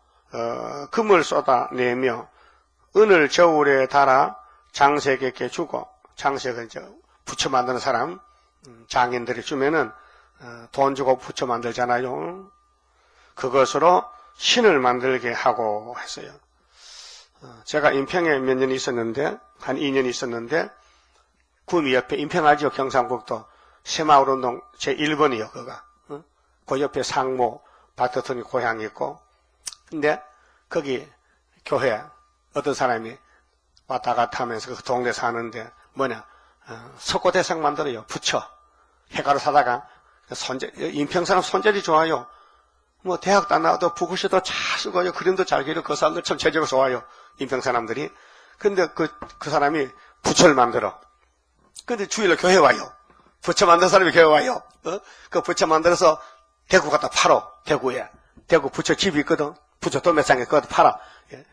금을 쏟아내며 은을 저울에 달아 장색에게 주고, 장색은 이제 부처 만드는 사람, 장인들이 주면은 돈 주고 부처 만들잖아요. 그것으로 신을 만들게 하고 했어요. 제가 인평에 몇 년 있었는데, 한 2년 있었는데, 구미 옆에 인평하죠, 경상북도. 새마을운동 제1번이요, 그가. 그 옆에 상모, 바트턴이 고향이 있고. 근데, 거기 교회, 어떤 사람이 왔다 갔다 하면서 그 동네 사는데, 석고대상 만들어요, 부처. 해가로 사다가, 인평 사람 손재주 좋아요. 뭐, 대학도 안 나와도 붓글씨도 잘 쓰고요, 그림도 잘 그리고 그 사람들 참 재주가 좋아요, 인평 사람들이. 근데 그 사람이 부처를 만들어. 근데 주일로 교회 와요. 부처 만든 사람이 교회 와요. 그 부처 만들어서 대구 갖다 팔어. 대구에. 대구 부처 집이 있거든. 부처 도매상에 그것도 팔아. 예.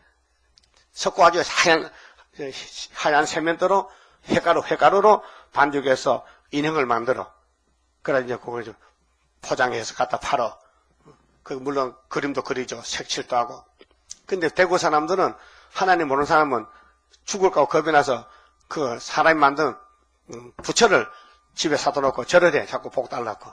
섞고 아주 하얀 세면대로 회가루로 반죽해서 인형을 만들어. 그래 이제 그걸 좀 포장해서 갖다 팔어. 물론 그림도 그리죠. 색칠도 하고. 근데 대구 사람들은 하나님 모르는 사람은 죽을까 겁이 나서 그 사람이 만든 부처를 집에 사다 놓고 절을 해. 자꾸 복 달라고.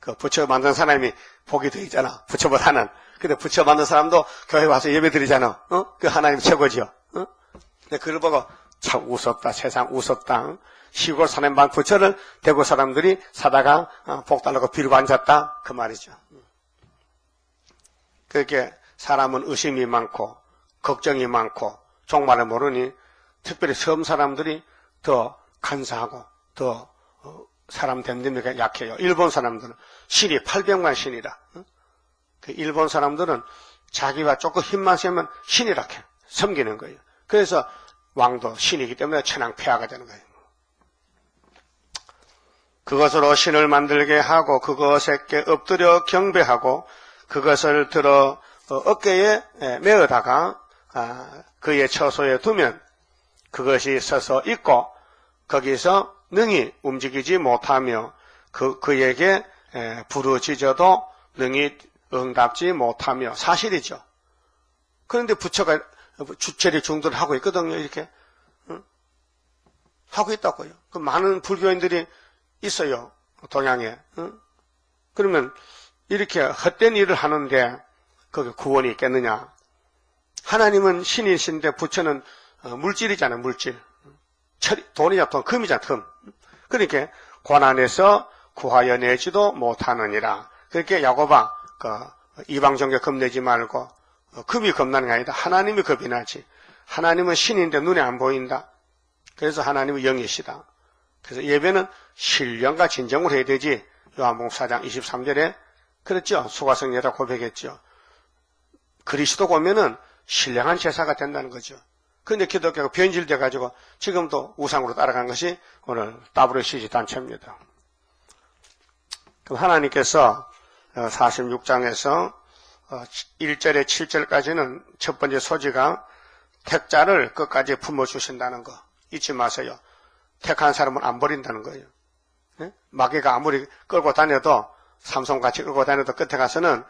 그 부처 만든 사람이 복이 더 있잖아. 부처보다는. 근데 부처 만든 사람도 교회 와서 예배 드리잖아. 그 하나님 최고지요. 근데 그걸 보고 참 웃었다. 세상 웃었다. 시골 사람 만 부처를 대구 사람들이 사다가 복 달라고 빌고 앉았다. 그 말이죠. 그렇게 사람은 의심이 많고 걱정이 많고 종말을 모르니 특별히 섬 사람들이 더 간사하고 더 사람 됨됨이가 약해요. 일본 사람들은 신이 800만 신이라. 그 일본 사람들은 자기가 조금 힘만 세면 신이라 해. 섬기는 거예요. 그래서 왕도 신이기 때문에 천황폐하가 되는 거예요. 그것으로 신을 만들게 하고 그것에게 엎드려 경배하고 그것을 들어 어깨에 메어다가 그의 처소에 두면 그것이 서서 있고 거기서 능히 움직이지 못하며 그에게 부르짖어도 능히 응답지 못하며 사실이죠. 그런데 부처가 주체리 중도를 하고 있거든요. 이렇게 하고 있다고요. 그 많은 불교인들이 있어요. 동양에. 그러면 이렇게 헛된 일을 하는데 거기 구원이 있겠느냐. 하나님은 신이신데 부처는 물질이잖아요. 물질. 돈이냐 돈, 금이잖아. 금. 그러니까 고난에서 구하여 내지도 못하느니라. 그렇게 야고바 이방 종교 겁내지 말고 금이 겁나는 게 아니다. 하나님이 겁이 나지. 하나님은 신인데 눈에 안 보인다. 그래서 하나님은 영이시다. 그래서 예배는 신령과 진정으로 해야 되지. 요한복음 4장 23절에 그랬죠. 수가성녀가 고백했죠. 그리스도 오면은 신령한 제사가 된다는 거죠. 그런데 기독교가 변질돼 가지고 지금도 우상으로 따라간 것이 오늘 WCG 단체입니다. 그럼 하나님께서 46장에서 1절에 7절까지는 첫 번째 소지가 택자를 끝까지 품어주신다는 거 잊지 마세요. 택한 사람은 안 버린다는 거예요. 네? 마귀가 아무리 끌고 다녀도 삼손같이 끌고 다녀도 끝에 가서는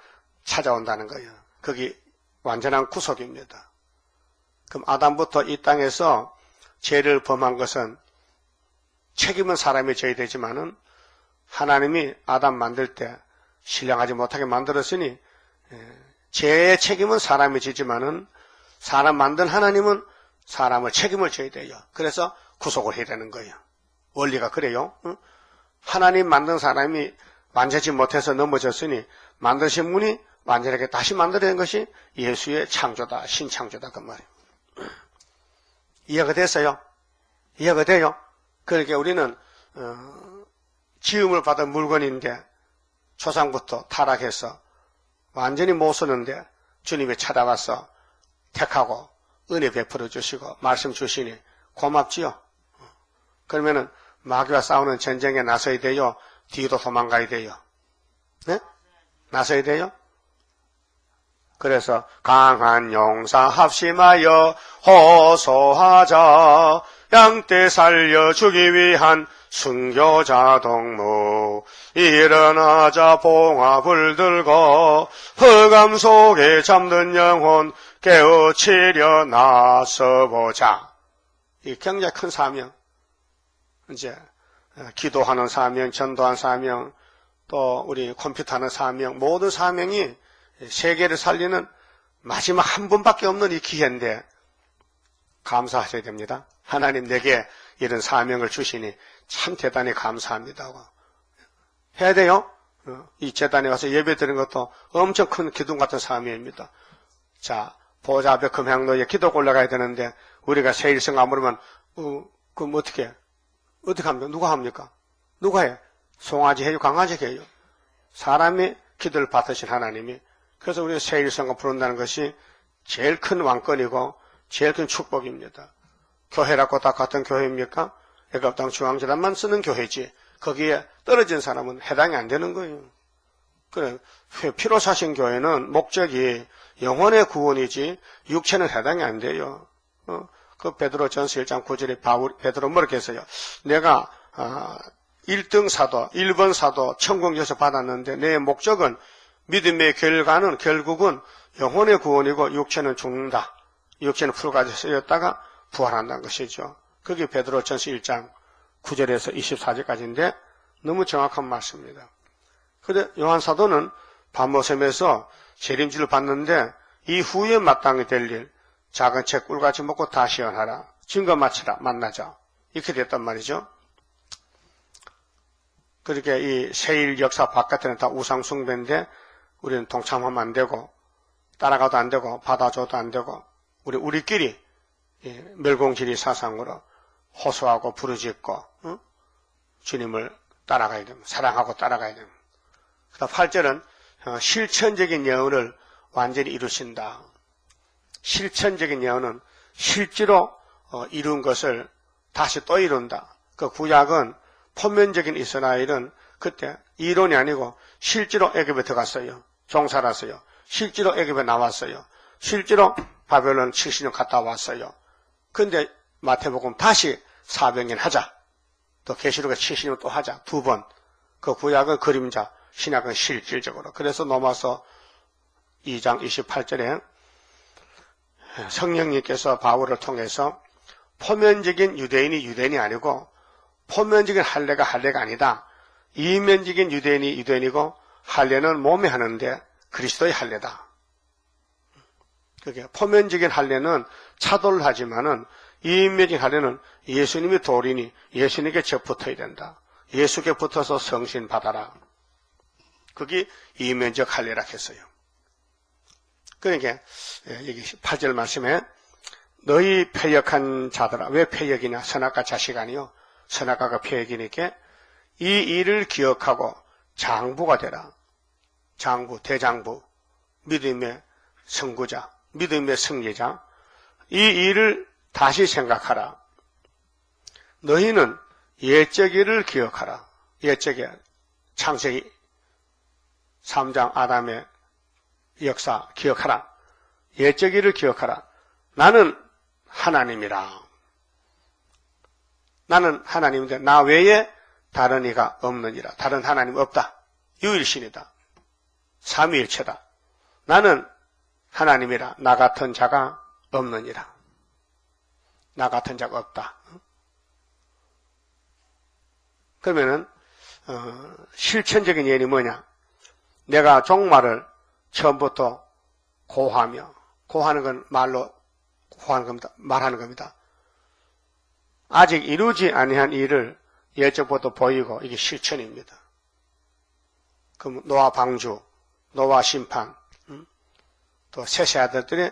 찾아온다는 거예요. 그게 완전한 구속입니다. 그럼 아담부터 이 땅에서 죄를 범한 것은 책임은 사람이 져야 되지만은 하나님이 아담 만들 때 신령하지 못하게 만들었으니 죄의 책임은 사람이 지지만은 사람 만든 하나님은 사람을 책임을 져야 돼요. 그래서 구속을 해야 되는 거예요. 원리가 그래요. 하나님 만든 사람이 완전히 못해서 넘어졌으니 만드신 분이 완전하게 다시 만들어낸 것이 예수의 창조다, 신창조다 그 말이에요. 이해가 됐어요? 이해가 돼요? 그러니까 우리는 지음을 받은 물건인데 조상부터 타락해서 완전히 못 쓰는데 주님이 찾아와서 택하고 은혜 베풀어 주시고 말씀 주시니 고맙지요? 그러면은 마귀와 싸우는 전쟁에 나서야 돼요? 뒤로 도망가야 돼요? 네? 나서야 돼요? 그래서 강한 용사 합심하여 호소하자 양떼 살려주기 위한 순교자 동무 일어나자 봉합을 들고 흑암 속에 잠든 영혼 깨우치려 나서보자. 이 굉장히 큰 사명. 이제 기도하는 사명, 전도하는 사명, 또 우리 컴퓨터하는 사명, 모든 사명이 세계를 살리는 마지막 한 번밖에 없는 이 기회인데 감사하셔야 됩니다. 하나님 내게 이런 사명을 주시니 참 대단히 감사합니다. 해야 돼요. 이 재단에 와서 예배 드리는 것도 엄청 큰 기둥 같은 사명입니다. 자, 보좌 앞에 금향로에 기도 올라가야 되는데 우리가 세일성 아무르면 그럼 어떻게 합니까? 누가 합니까? 누가 해? 송아지 해요? 강아지 해요? 사람이 기도를 받으신 하나님이. 그래서 우리가 세일성을 부른다는 것이 제일 큰 왕권이고 제일 큰 축복입니다. 교회라고 다 같은 교회입니까? 애굽 땅 중앙재단만 쓰는 교회지 거기에 떨어진 사람은 해당이 안 되는 거예요. 그래, 피로 사신 교회는 목적이 영혼의 구원이지 육체는 해당이 안 돼요. 그 베드로 전서 1장 9절에 베드로 뭐라고 했어요? 내가 1등 사도, 1번 사도 천국 여서 받았는데 내 목적은 믿음의 결과는 결국은 영혼의 구원이고 육체는 죽는다. 육체는 풀가지 쓰였다가 부활한다는 것이죠. 그게 베드로 전서 1장 9절에서 24절까지인데 너무 정확한 말씀입니다. 그런데 요한 사도는 밤모섬에서 재림질을 받는데 이후에 마땅히 될 일, 작은 책 꿀같이 먹고 다 시원하라. 증거 마치라. 만나자. 이렇게 됐단 말이죠. 그렇게 이 세일 역사 바깥에는 다 우상 숭배인데 우리는 동참하면 안 되고 따라가도 안 되고 받아줘도 안 되고 우리끼리 멸공지리 사상으로 호소하고 부르짖고 주님을 따라가야 됩니다. 사랑하고 따라가야 됩니다. 그다음 8절은 실천적인 예언을 완전히 이루신다. 실천적인 예언은 실제로 이룬 것을 다시 또 이룬다. 그 구약은 표면적인 이스라엘은 그때 이론이 아니고 실제로 애굽에 들어갔어요. 종살았어요. 실제로 애굽에 나왔어요. 실제로 바벨론 70년 갔다 왔어요. 근데 마태복음 다시 400년 하자. 또 계시록에 70년 또 하자. 두 번. 그 구약은 그림자, 신약은 실질적으로. 그래서 넘어서 2장 28절에 성령님께서 바울을 통해서 표면적인 유대인이 아니고 표면적인 할례가 아니다. 이면적인 유대인이 유대인이고 할례는 몸에 하는데 그리스도의 할례다. 그게 표면적인 할례는 차도를 하지만은 이면적인 할례는 예수님이 돌이니 예수님께 접 붙어야 된다. 예수께 붙어서 성신 받아라. 그게 이면적 할례라 했어요. 그러니까 여기 8절 말씀에 너희 패역한 자들아. 왜 패역이냐? 선악과 자식 아니요. 선악과가 패역이니까 이 일을 기억하고 장부가 되라. 장부, 대장부, 믿음의 선구자, 믿음의 승리자. 이 일을 다시 생각하라. 너희는 옛적일을 기억하라. 옛적에 창세기 3장 아담의 역사 기억하라. 옛적일을 기억하라. 나는 하나님이라. 나는 하나님인데 나 외에 다른 이가 없느니라. 다른 하나님 없다. 유일신이다. 삼위일체다. 나는 하나님이라. 나 같은 자가 없느니라. 나 같은 자가 없다. 그러면은 실천적인 예언이 뭐냐? 내가 종말을 처음부터 고하며, 고하는 건 말로 고하는 겁니다. 말하는 겁니다. 아직 이루지 아니한 일을 예적부터 보이고 이게 실천입니다. 그럼 노아 방주, 노아 심판, 또 셋의 아들들이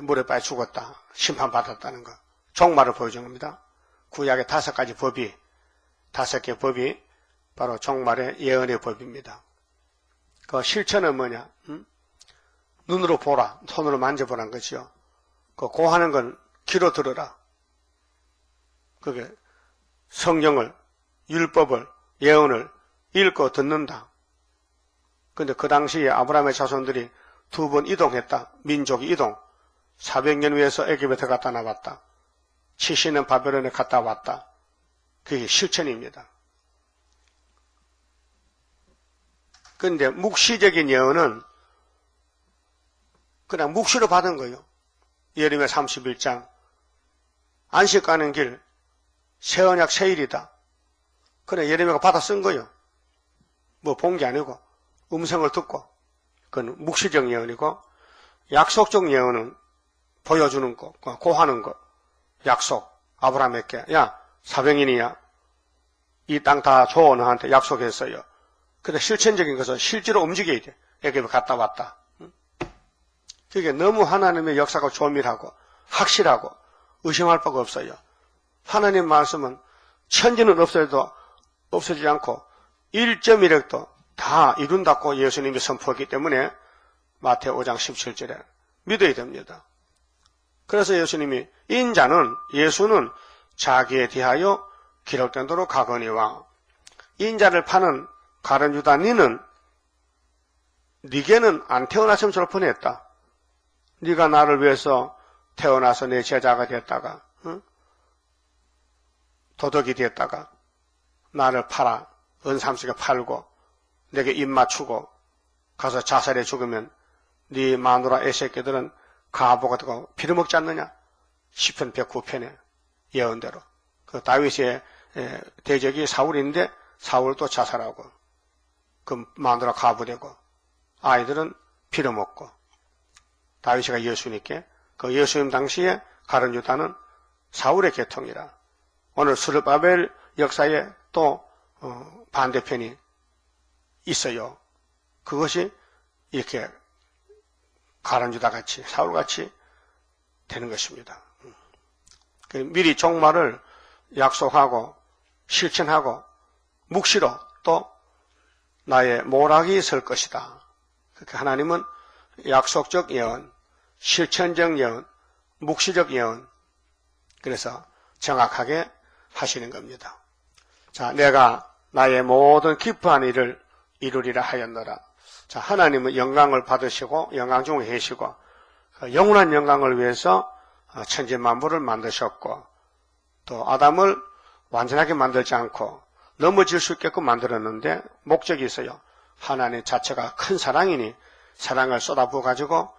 물에 빠져 죽었다. 심판받았다는 거. 종말을 보여준 겁니다. 구약의 5가지 법이, 5개 법이 바로 종말의 예언의 법입니다. 그 실천은 뭐냐? 눈으로 보라, 손으로 만져보라는 거죠. 그 고하는 건 귀로 들으라. 그게 성경을, 율법을, 예언을 읽고 듣는다. 근데 그 당시에 아브라함의 자손들이 2번 이동했다. 민족이 이동. 400년 위에서 애굽에 들어갔다 나왔다. 70년 바벨론에 갔다 왔다. 그게 실천입니다. 그런데 묵시적인 예언은 그냥 묵시로 받은 거예요. 예레미야 31장 안식 가는 길 새 언약 새 일이다. 그래 예레미야가 받아 쓴 거예요. 뭐 본 게 아니고 음성을 듣고. 그건 묵시적 예언이고 약속적 예언은 보여주는 거, 고하는 거. 약속 아브라함에게 야 400인이야 이 땅 다 줘 너한테 약속했어요. 근데 실천적인 것은 실제로 움직여야 돼. 애굽에 갔다 왔다. 그게 너무 하나님의 역사가 조밀하고 확실하고 의심할 바가 없어요. 하나님 말씀은 천지는 없어도 없어지지 않고 1.1획도 다 이룬다고 예수님이 선포했기 때문에 마태오 5장 17절에 믿어야 됩니다. 그래서 예수님이 인자는 예수는 자기에 대하여 기록된 대로 가거니와 인자를 파는 가룟 유다 니는 네게는 안 태어났으면 좋을 뻔했다. 네가 나를 위해서 태어나서 내 제자가 됐다가 도덕이 됐다가 나를 팔아 은삼식에 팔고 내게 입 맞추고 가서 자살해 죽으면 네 마누라 애새끼들은 가보가 되고 빌어먹지 않느냐? 시편 109편에 예언대로 그 다윗의 대적이 사울인데 사울도 자살하고 그 마누라 가부되고 아이들은 빌어먹고 다윗이가 예수님께 그 예수님 당시에 가룟 유다는 사울의 계통이라 오늘 스룹바벨 역사에 또 반대편이 있어요. 그것이 이렇게 가룟 유다 같이 사울 같이 되는 것입니다. 미리 종말을 약속하고 실천하고 묵시로 또 나의 모락이 설 것이다. 그렇게 하나님은 약속적 예언, 실천적 예언, 묵시적 예언 그래서 정확하게 하시는 겁니다. 자, 내가 나의 모든 기뻐한 일을 이루리라 하였노라. 자, 하나님은 영광을 받으시고 영광 중에 계시고 영원한 영광을 위해서 천지만물을 만드셨고 또 아담을 완전하게 만들지 않고 넘어질 수 있게끔 만들었는데 목적이 있어요. 하나님 자체가 큰 사랑이니 사랑을 쏟아부어 가지고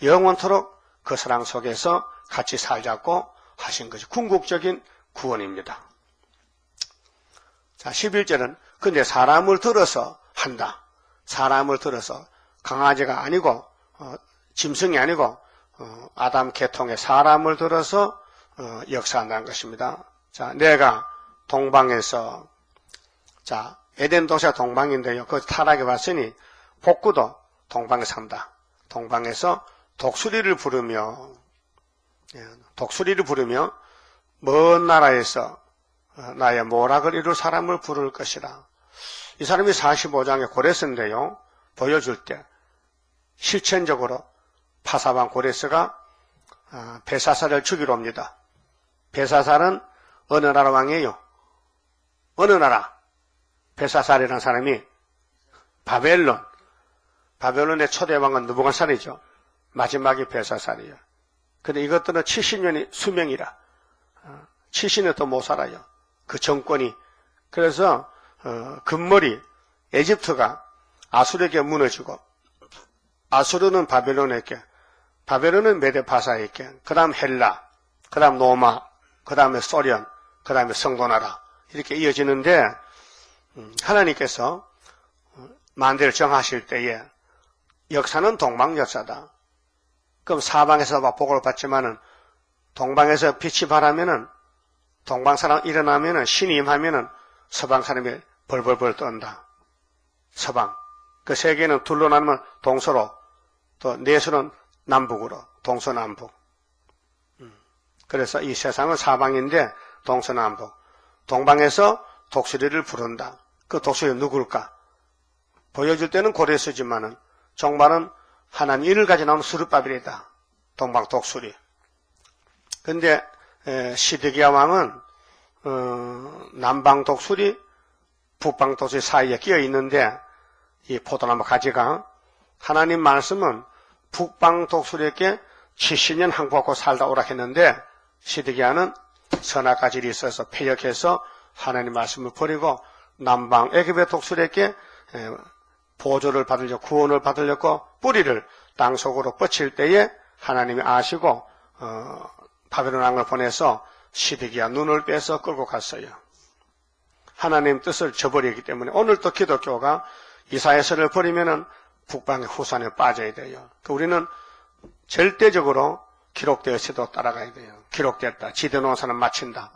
영원토록 그 사랑 속에서 같이 살자고 하신 것이 궁극적인 구원입니다. 자, 11절은 근데 사람을 들어서 한다. 사람을 들어서 강아지가 아니고 짐승이 아니고 아담 계통의 사람을 들어서 역사한다는 것입니다. 자, 내가 동방에서 자 에덴 도시가 동방인데요. 그 타락해 봤으니 복구도 동방에 산다. 동방에서 독수리를 부르며 먼 나라에서 나의 모락을 이룰 사람을 부를 것이라. 이 사람이 45장의 고레스인데요. 보여줄 때 실천적으로 파사방 고레스가 벨사살을 죽이러 옵니다. 벨사살은 어느 나라 왕이에요? 어느 나라? 벨사살이라는 사람이 바벨론의 초대왕은 느부갓네살이죠. 마지막이 벨사살이에요. 근데 이것들은 70년이 수명이라 70년 더 못 살아요. 그 정권이. 그래서 금머리 에집트가 아수르에게 무너지고 아수르는 바벨론에게 바벨론은 메데파사에게 그 다음 헬라 그 다음 로마 그 다음에 소련 그 다음에 성도나라 이렇게 이어지는데 하나님께서 만대를 정하실 때에 역사는 동방 역사다. 그럼 사방에서 복을 받지만은 동방에서 빛이 바라면은 동방 사람 일어나면은 신이 임하면은 서방 사람이 벌벌벌 떤다. 서방. 그 세계는 둘로 나누면 동서로 또 내수는 남북으로 동서남북. 그래서 이 세상은 사방인데 동서남북. 동방에서 독수리를 부른다. 그 독수리 누굴까? 보여줄 때는 고레스지만은 정말은 하나님 일을 가져 나오는 스룹바벨이다. 동방 독수리. 근데 시드기야 왕은 남방 독수리, 북방 독수리 사이에 끼어 있는데 이 포도나무 가지가 하나님 말씀은 북방 독수리에게 70년 항복하고 살다 오라 했는데 시드기야는 선악가질이 있어서 폐역해서 하나님 말씀을 버리고 남방 애굽의 독수리에게 보조를 받으려고 구원을 받으려고 뿌리를 땅속으로 뻗칠 때에 하나님이 아시고 바벨론 왕을 보내서 시드기야 눈을 빼서 끌고 갔어요. 하나님 뜻을 저버리기 때문에 오늘도 기독교가 이사야서를 버리면은 북방의 후산에 빠져야 돼요. 우리는 절대적으로 기록되어서도 따라가야 돼요. 기록됐다. 지대놓은 사람 마친다.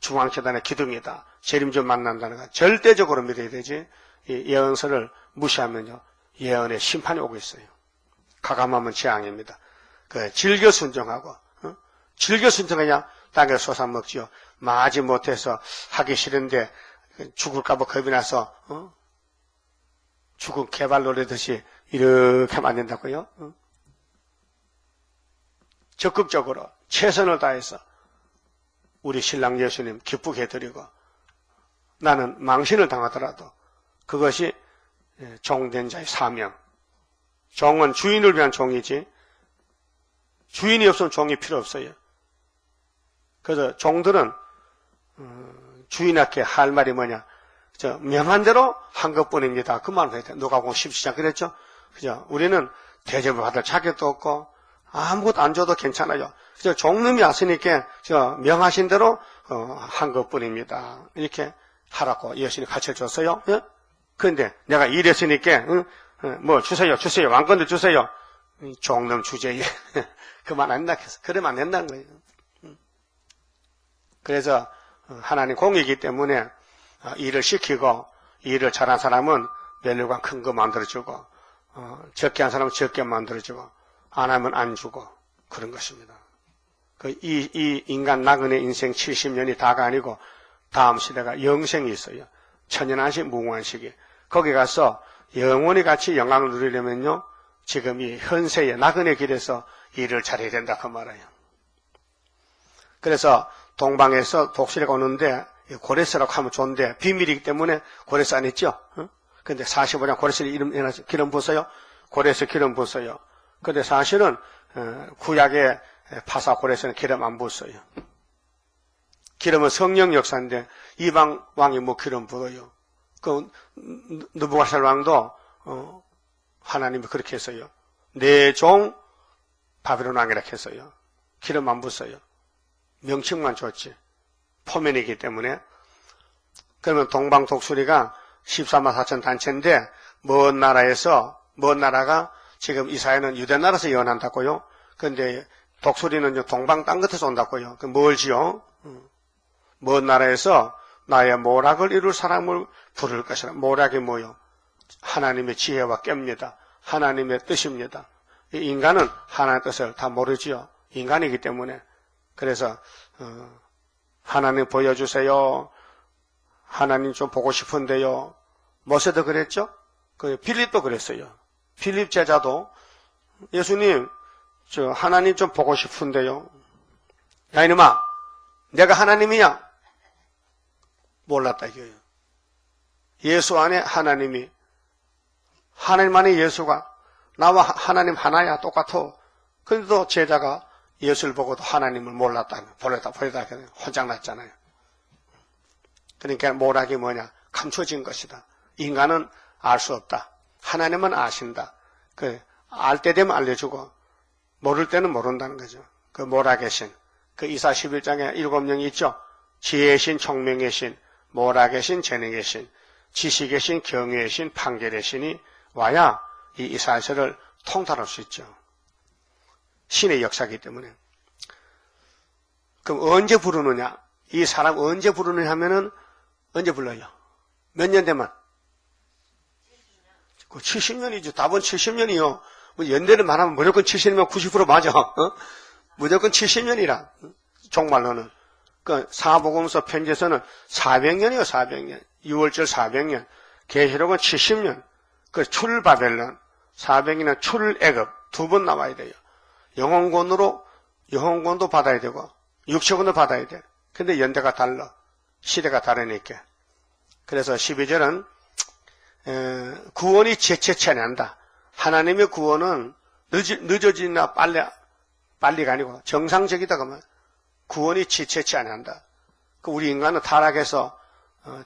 중앙재단의 기둥이다. 재림주 만난다는 거 절대적으로 믿어야 되지. 이 예언서를 무시하면요. 예언의 심판이 오고 있어요. 가감하면 재앙입니다. 즐겨 순종하고 즐겨 순종해야 땅에 솟아먹지요. 마지 못해서 하기 싫은데 죽을까봐 겁이 나서 죽은 개발 노래듯이 이렇게 하면 안 된다고요. 적극적으로 최선을 다해서 우리 신랑 예수님 기쁘게 해드리고 나는 망신을 당하더라도 그것이 종된 자의 사명, 종은 주인을 위한 종이지 주인이 없으면 종이 필요 없어요. 그래서 종들은 주인에게 할 말이 뭐냐? 명한 대로 한 것뿐입니다. 그 말을 해야 돼. 누가복음 17장 그랬죠? 그죠? 우리는 대접을 받을 자격도 없고 아무것도 안 줘도 괜찮아요. 그죠? 종놈이 왔으니까 명하신 대로 한 것뿐입니다. 이렇게 하라고 예수님이 가르쳐 줬어요. 예? 그런데 내가 이랬으니까 뭐 주세요. 왕권도 주세요. 종놈 주제에 그만 안 된다. 그러면 안 된다는 거예요. 그래서 하나님 공이기 때문에 일을 시키고 일을 잘한 사람은 멸류관 큰 거 만들어주고 적게 한 사람은 적게 만들어주고 안 하면 안 주고 그런 것입니다. 이 인간 나그네 인생 70년이 다가 아니고 다음 시대가 영생이 있어요. 천연한식 무궁한식이 거기 가서 영원히 같이 영광을 누리려면요 지금 이 현세의 나그네 길에서 일을 잘해야 된다 그 말이에요. 그래서 동방에서 독수리가 오는데 고레스라고 하면 좋은데 비밀이기 때문에 고레스 안 했죠. 근데 45년 고레스 이름 해놨죠. 기름 부어요. 고레스 기름 부어요. 근데 사실은 구약의 파사 고레스는 기름 안 부었어요. 기름은 성령 역사인데 이방 왕이 뭐 기름 부어요. 그 느부갓네살 왕도 하나님이 그렇게 했어요. 내 종 바벨론 왕이라 했어요. 기름 안 부었어요. 명칭만 줬지. 포면이기 때문에. 그러면 동방 독수리가 14만 4천 단체인데 먼 나라가 지금 이스라엘은 유대 나라에서 예언한다고요. 그런데 독수리는 동방 땅 끝에서 온다고요. 그 멀지요. 먼 나라에서 나의 모락을 이룰 사람을 부를 것이라. 모락이 뭐요? 하나님의 지혜와 깹니다. 하나님의 뜻입니다. 인간은 하나님의 뜻을 다 모르지요. 인간이기 때문에. 그래서 하나님 보여주세요. 하나님 좀 보고 싶은데요. 모세도 그랬죠? 빌립도 그랬어요. 빌립 제자도 예수님 하나님 좀 보고 싶은데요. 야 이놈아 내가 하나님이냐? 몰랐다 이거예요. 예수 안에 하나님이 하나님 안에 예수가 나와 하나님 하나야 똑같아. 그런데도 제자가 예수를 보고도 하나님을 몰랐다. 보려다 혼장났잖아요. 그러니까 모락이 뭐냐? 감춰진 것이다. 인간은 알 수 없다. 하나님은 아신다. 알 때 되면 알려주고 모를 때는 모른다는 거죠. 그 모락의 신. 그 이사 11장에 7명이 있죠. 지혜의 신, 총명의 신, 모락의 신, 재능의 신, 지식의 신, 경외의 신, 판결의 신이 와야 이 이스라엘을 통달할 수 있죠. 신의 역사이기 때문에. 그럼 언제 부르느냐? 이 사람 언제 부르느냐 하면은 언제 불러요? 몇 년 되면? 70년이죠. 답은 70년이요. 연대를 말하면 무조건 70년이면 90% 맞아. 무조건 70년이라. 종말로는. 사복음서 편지에서는 400년이요. 400년. 6월절 400년. 계시록은 70년. 출바벨론 400년은 출애굽 2번 나와야 돼요. 영혼권도 받아야 되고 육체권도 받아야 돼. 근데 연대가 달라. 시대가 다르니까. 그래서 12절은 구원이 재채치 아니한다. 하나님의 구원은 늦어지나 빨리가 아니고 정상적이다 그러면 구원이 지체치 아니한다. 우리 인간은 타락해서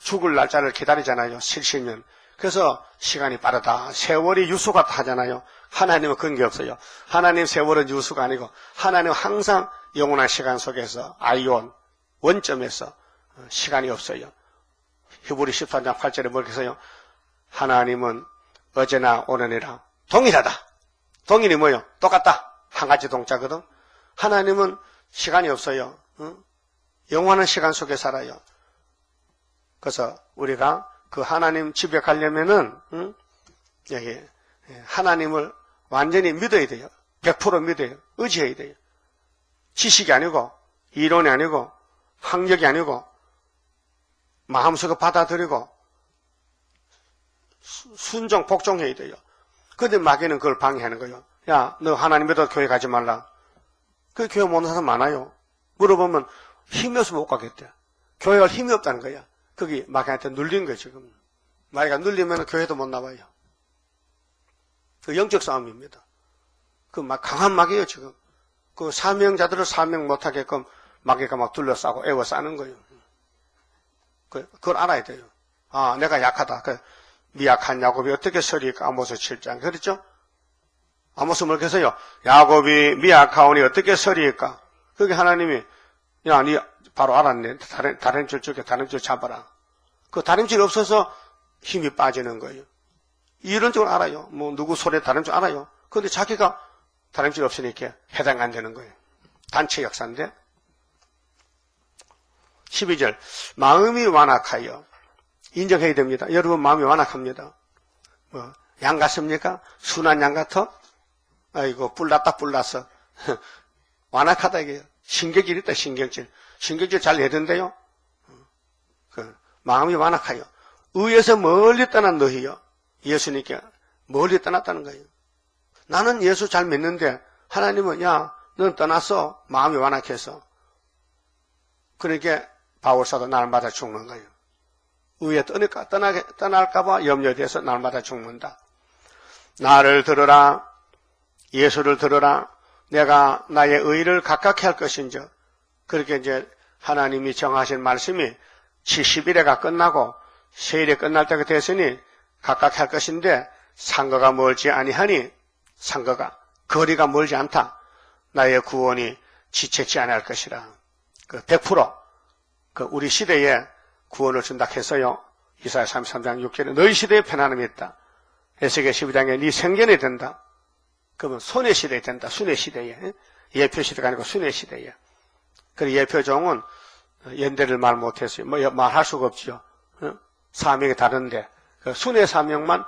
죽을 날짜를 기다리잖아요. 70년. 그래서 시간이 빠르다. 세월이 유수가 하잖아요. 하나님은 그런 게 없어요. 하나님 세월은 유수가 아니고 하나님은 항상 영원한 시간 속에서 아이온 원점에서 시간이 없어요. 히브리 13장 8절에 뭐렇게 써요? 하나님은 어제나 오늘이라 동일하다. 동일이 뭐예요? 똑같다. 한 가지 동자거든. 하나님은 시간이 없어요. 영원한 시간 속에 살아요. 그래서 우리가 그 하나님 집에 가려면은 여기 하나님을 완전히 믿어야 돼요. 100% 믿어요. 의지해야 돼요. 지식이 아니고 이론이 아니고 학력이 아니고 마음속에 받아들이고 순종 복종해야 돼요. 그런데 마귀는 그걸 방해하는 거예요. 야, 너 하나님 믿어 교회 가지 말라. 그 교회 못 오는 사람 많아요. 물어보면 힘이 없어서 못 가겠대. 교회가 힘이 없다는 거야. 거기 마귀한테 눌린 거예요, 지금. 마귀가 눌리면 교회도 못 나와요. 그 영적 싸움입니다. 그 막 강한 마귀예요, 지금. 그 사명자들을 사명 못하게끔 마귀가 막 둘러싸고 애워싸는 거예요. 그걸 알아야 돼요. 아, 내가 약하다. 미약한 야곱이 어떻게 서리까? 아모스 7장. 그랬죠? 아모스 뭘 해서요? 야곱이 미약하오니 어떻게 서리까? 그게 하나님이, 야, 니 바로 알았네. 다림줄 쪽에 다림줄 잡아라. 그 다림줄이 없어서 힘이 빠지는 거예요. 이런 쪽을 알아요. 뭐, 누구 소리에 다림줄 알아요. 근데 자기가 다림줄 없으니까 해당 안 되는 거예요. 단체 역사인데. 12절. 마음이 완악하여. 인정해야 됩니다. 여러분 마음이 완악합니다. 뭐, 양 같습니까? 순한 양 같아? 아이고, 뿔났다, 뿔났어. 완악하다, 이게요. 신경질 있다, 신경질. 신경질 잘 내던데요? 마음이 완악하여. 의에서 멀리 떠난 너희요. 예수님께 멀리 떠났다는 거예요. 나는 예수 잘 믿는데, 하나님은, 야, 넌 떠났어. 마음이 완악해서. 그러니까, 바울사도 날마다 죽는 거예요. 의에 떠날까봐 염려돼서 날마다 죽는다. 나를 들으라. 예수를 들으라. 내가 나의 의를 가깝게 할 것인즉. 그렇게 이제 하나님이 정하신 말씀이 70일에가 끝나고 세일에 끝날 때가 됐으니 가깝게 할 것인데 상거가 멀지 아니하니 상거가 거리가 멀지 않다. 나의 구원이 지체치 아니할 것이라. 100% 우리 시대에 구원을 준다 해서요. 이사야 33장 6절에 너희 시대에 편안함이 있다. 에스겔 12장에 네 생전에 된다. 그러면 손해 시대에 된다. 순회 시대에. 예표 시대가 아니고 순회 시대에. 그리고 예표종은 연대를 말 못했어요. 뭐 말할 수가 없죠. 사명이 다른데 순회 사명만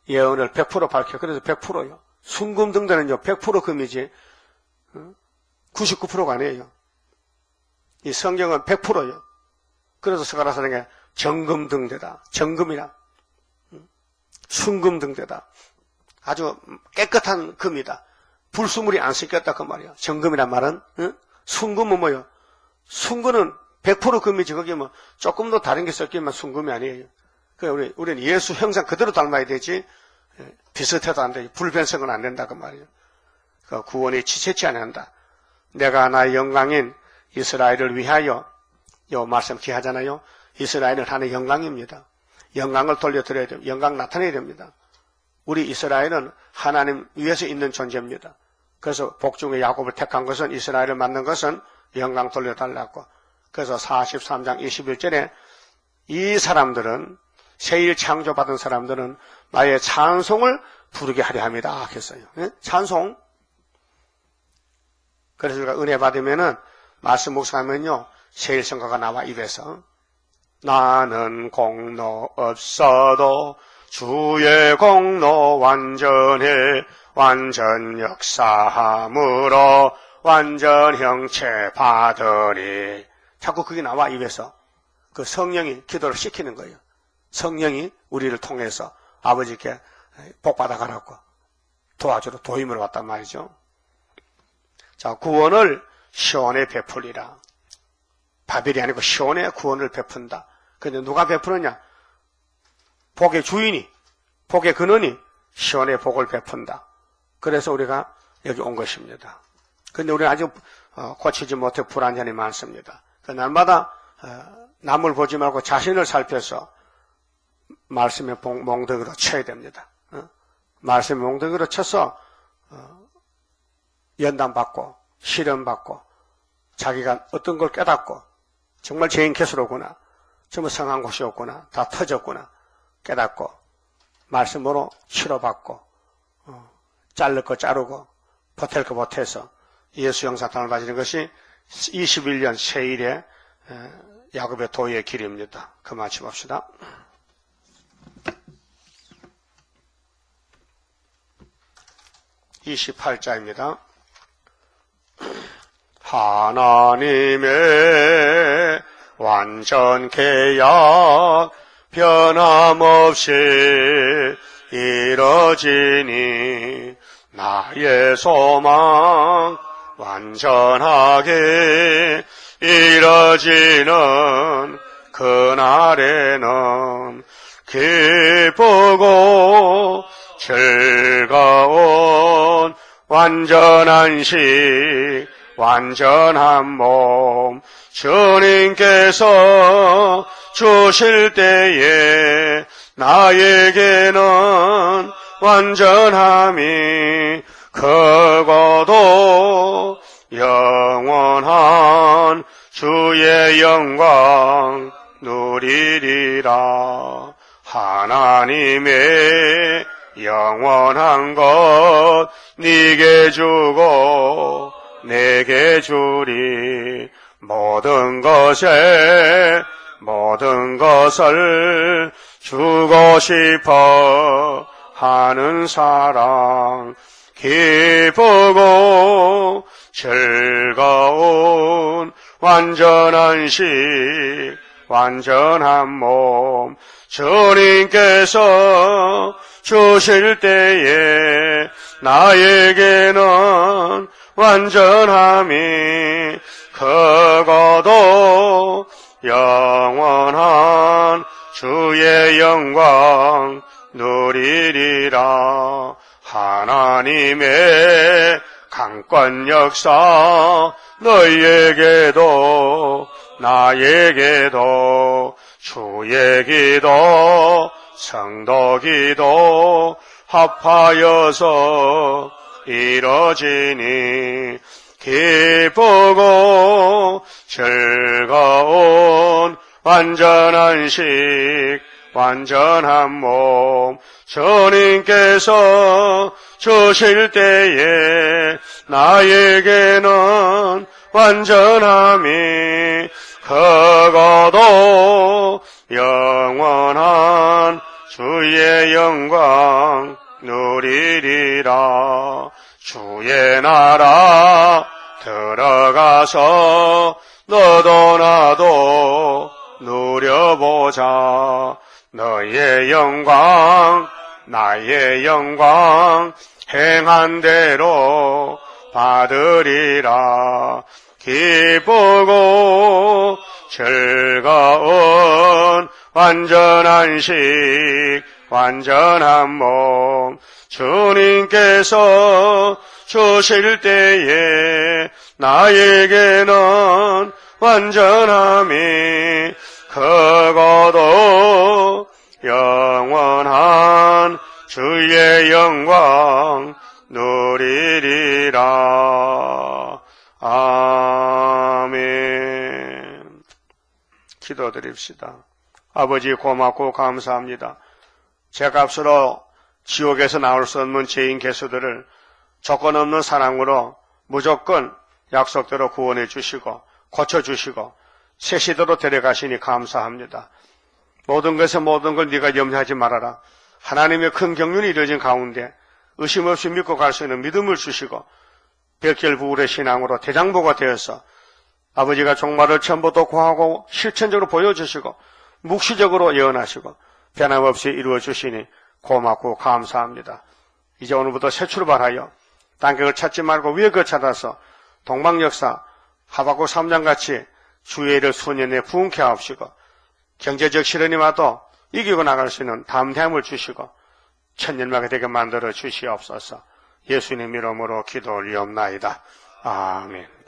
예언을 100% 밝혀. 그래서 100%요. 순금 등대는요 100% 금이지 99%가 아니에요. 이 성경은 100%요. 그래서 스가랴서당에 정금 등대다. 정금이라. 순금 등대다. 아주 깨끗한 금이다. 불수물이 안 섞였다 그 말이야. 정금이란 말은 순금은 뭐요? 순금은 100% 금이지. 거기 뭐 조금 더 다른 게 섞이면 순금이 아니에요. 그러니까 우리는 예수 형상 그대로 닮아야 되지 비슷해도 안 돼요. 불변성은 안 된다 그 말이에요. 그 구원이 지체치 않는다. 내가 나의 영광인 이스라엘을 위하여 요 말씀 기하잖아요. 이스라엘은 하나의 영광입니다. 영광을 돌려드려야 됩니다. 영광 나타내야 됩니다. 우리 이스라엘은 하나님 위에서 있는 존재입니다. 그래서 복중의 야곱을 택한 것은 이스라엘을 만든 것은 영광 돌려달라고. 그래서 43장 21절에 이 사람들은 새일 창조받은 사람들은 나의 찬송을 부르게 하려 합니다. 했어요. 찬송. 그래서 우리가 은혜 받으면은 말씀 묵상하면요 새일 성가가 나와 입에서 나는 공로 없어도 주의 공로 완전해 완전 역사함으로 완전 형체 받으리. 자꾸 그게 나와 입에서. 그 성령이 기도를 시키는 거예요. 성령이 우리를 통해서 아버지께 복 받아가라고 도와주러 도임을 왔단 말이죠. 자, 구원을 시온에 베풀리라. 바벨이 아니고 시온에 구원을 베푼다. 근데 누가 베푸느냐? 복의 주인이, 복의 근원이 시온에 복을 베푼다. 그래서 우리가 여기 온 것입니다. 근데 우리는 아직 고치지 못해 불안전이 많습니다. 날마다 남을 보지 말고 자신을 살펴서 말씀의 몽둥이로 쳐야 됩니다. 말씀의 몽둥이로 쳐서 연단받고 시련받고 자기가 어떤 걸 깨닫고 정말 죄인 개수로구나, 정말 성한 곳이 없구나, 다 터졌구나 깨닫고 말씀으로 치료받고 자를 거 자르고 보탤 거 보태서 예수 형상을 가지는 것이 21년 세일의 야곱의 도의 길입니다. 그만 마치봅시다. (28자입니다) 하나님의 완전 계약 변함없이 이뤄지니 나의 소망 완전하게 이뤄지는 그날에는 기쁘고 즐거운 완전한 식, 완전한 몸, 주님께서 주실 때에 나에게는 완전함이 크고도 영원한 주의 영광 누리리라. 하나님의 영원한 것 네게 주고 내게 주리. 모든 것을 주고 싶어 하는 사랑, 기쁘고 즐거운 완전한 식, 완전한 몸, 주님께서 주실 때에 나에게는 완전함이 크고도 영원한 주의 영광 누리리라. 하나님의 강권 역사 너희에게도 나에게도 주의 기도 성도 기도 합하여서 이뤄지니 기쁘고 즐거운 완전한 식, 완전한 몸, 주님께서 주실 때에 나에게는 완전함이 크고도 영원한 주의 영광 누리리라. 주의 나라 들어가서 너도 나도 누려보자. 너의 영광 나의 영광 행한 대로 받으리라. 기쁘고 즐거운 완전한 식, 완전한 몸, 주님께서 주실 때에 나에게는 완전함이 크고도 영원한 주의 영광 누리리라. 아멘. 기도드립시다. 아버지 고맙고 감사합니다. 죄값으로 지옥에서 나올 수 없는 죄인 개수들을 조건 없는 사랑으로 무조건 약속대로 구원해 주시고 고쳐주시고 새 시대로 데려가시니 감사합니다. 모든 것에 모든 걸 네가 염려하지 말아라. 하나님의 큰 경륜이 이루어진 가운데 의심 없이 믿고 갈 수 있는 믿음을 주시고 백혈부울의 신앙으로 대장보가 되어서 아버지가 종말을 전부도 구하고 실천적으로 보여주시고 묵시적으로 예언하시고 변함없이 이루어주시니 고맙고 감사합니다. 이제 오늘부터 새 출발하여 단격을 찾지 말고 위에 그 찾아서 동방역사 하박국 3장같이 주의 일을 수년에 부흥케 하옵시고 경제적 시련이 와도 이기고 나갈 수 있는 담대함을 주시고 천년만게 되게 만들어 주시옵소서. 예수님 이름으로 기도 올리옵나이다. 아멘.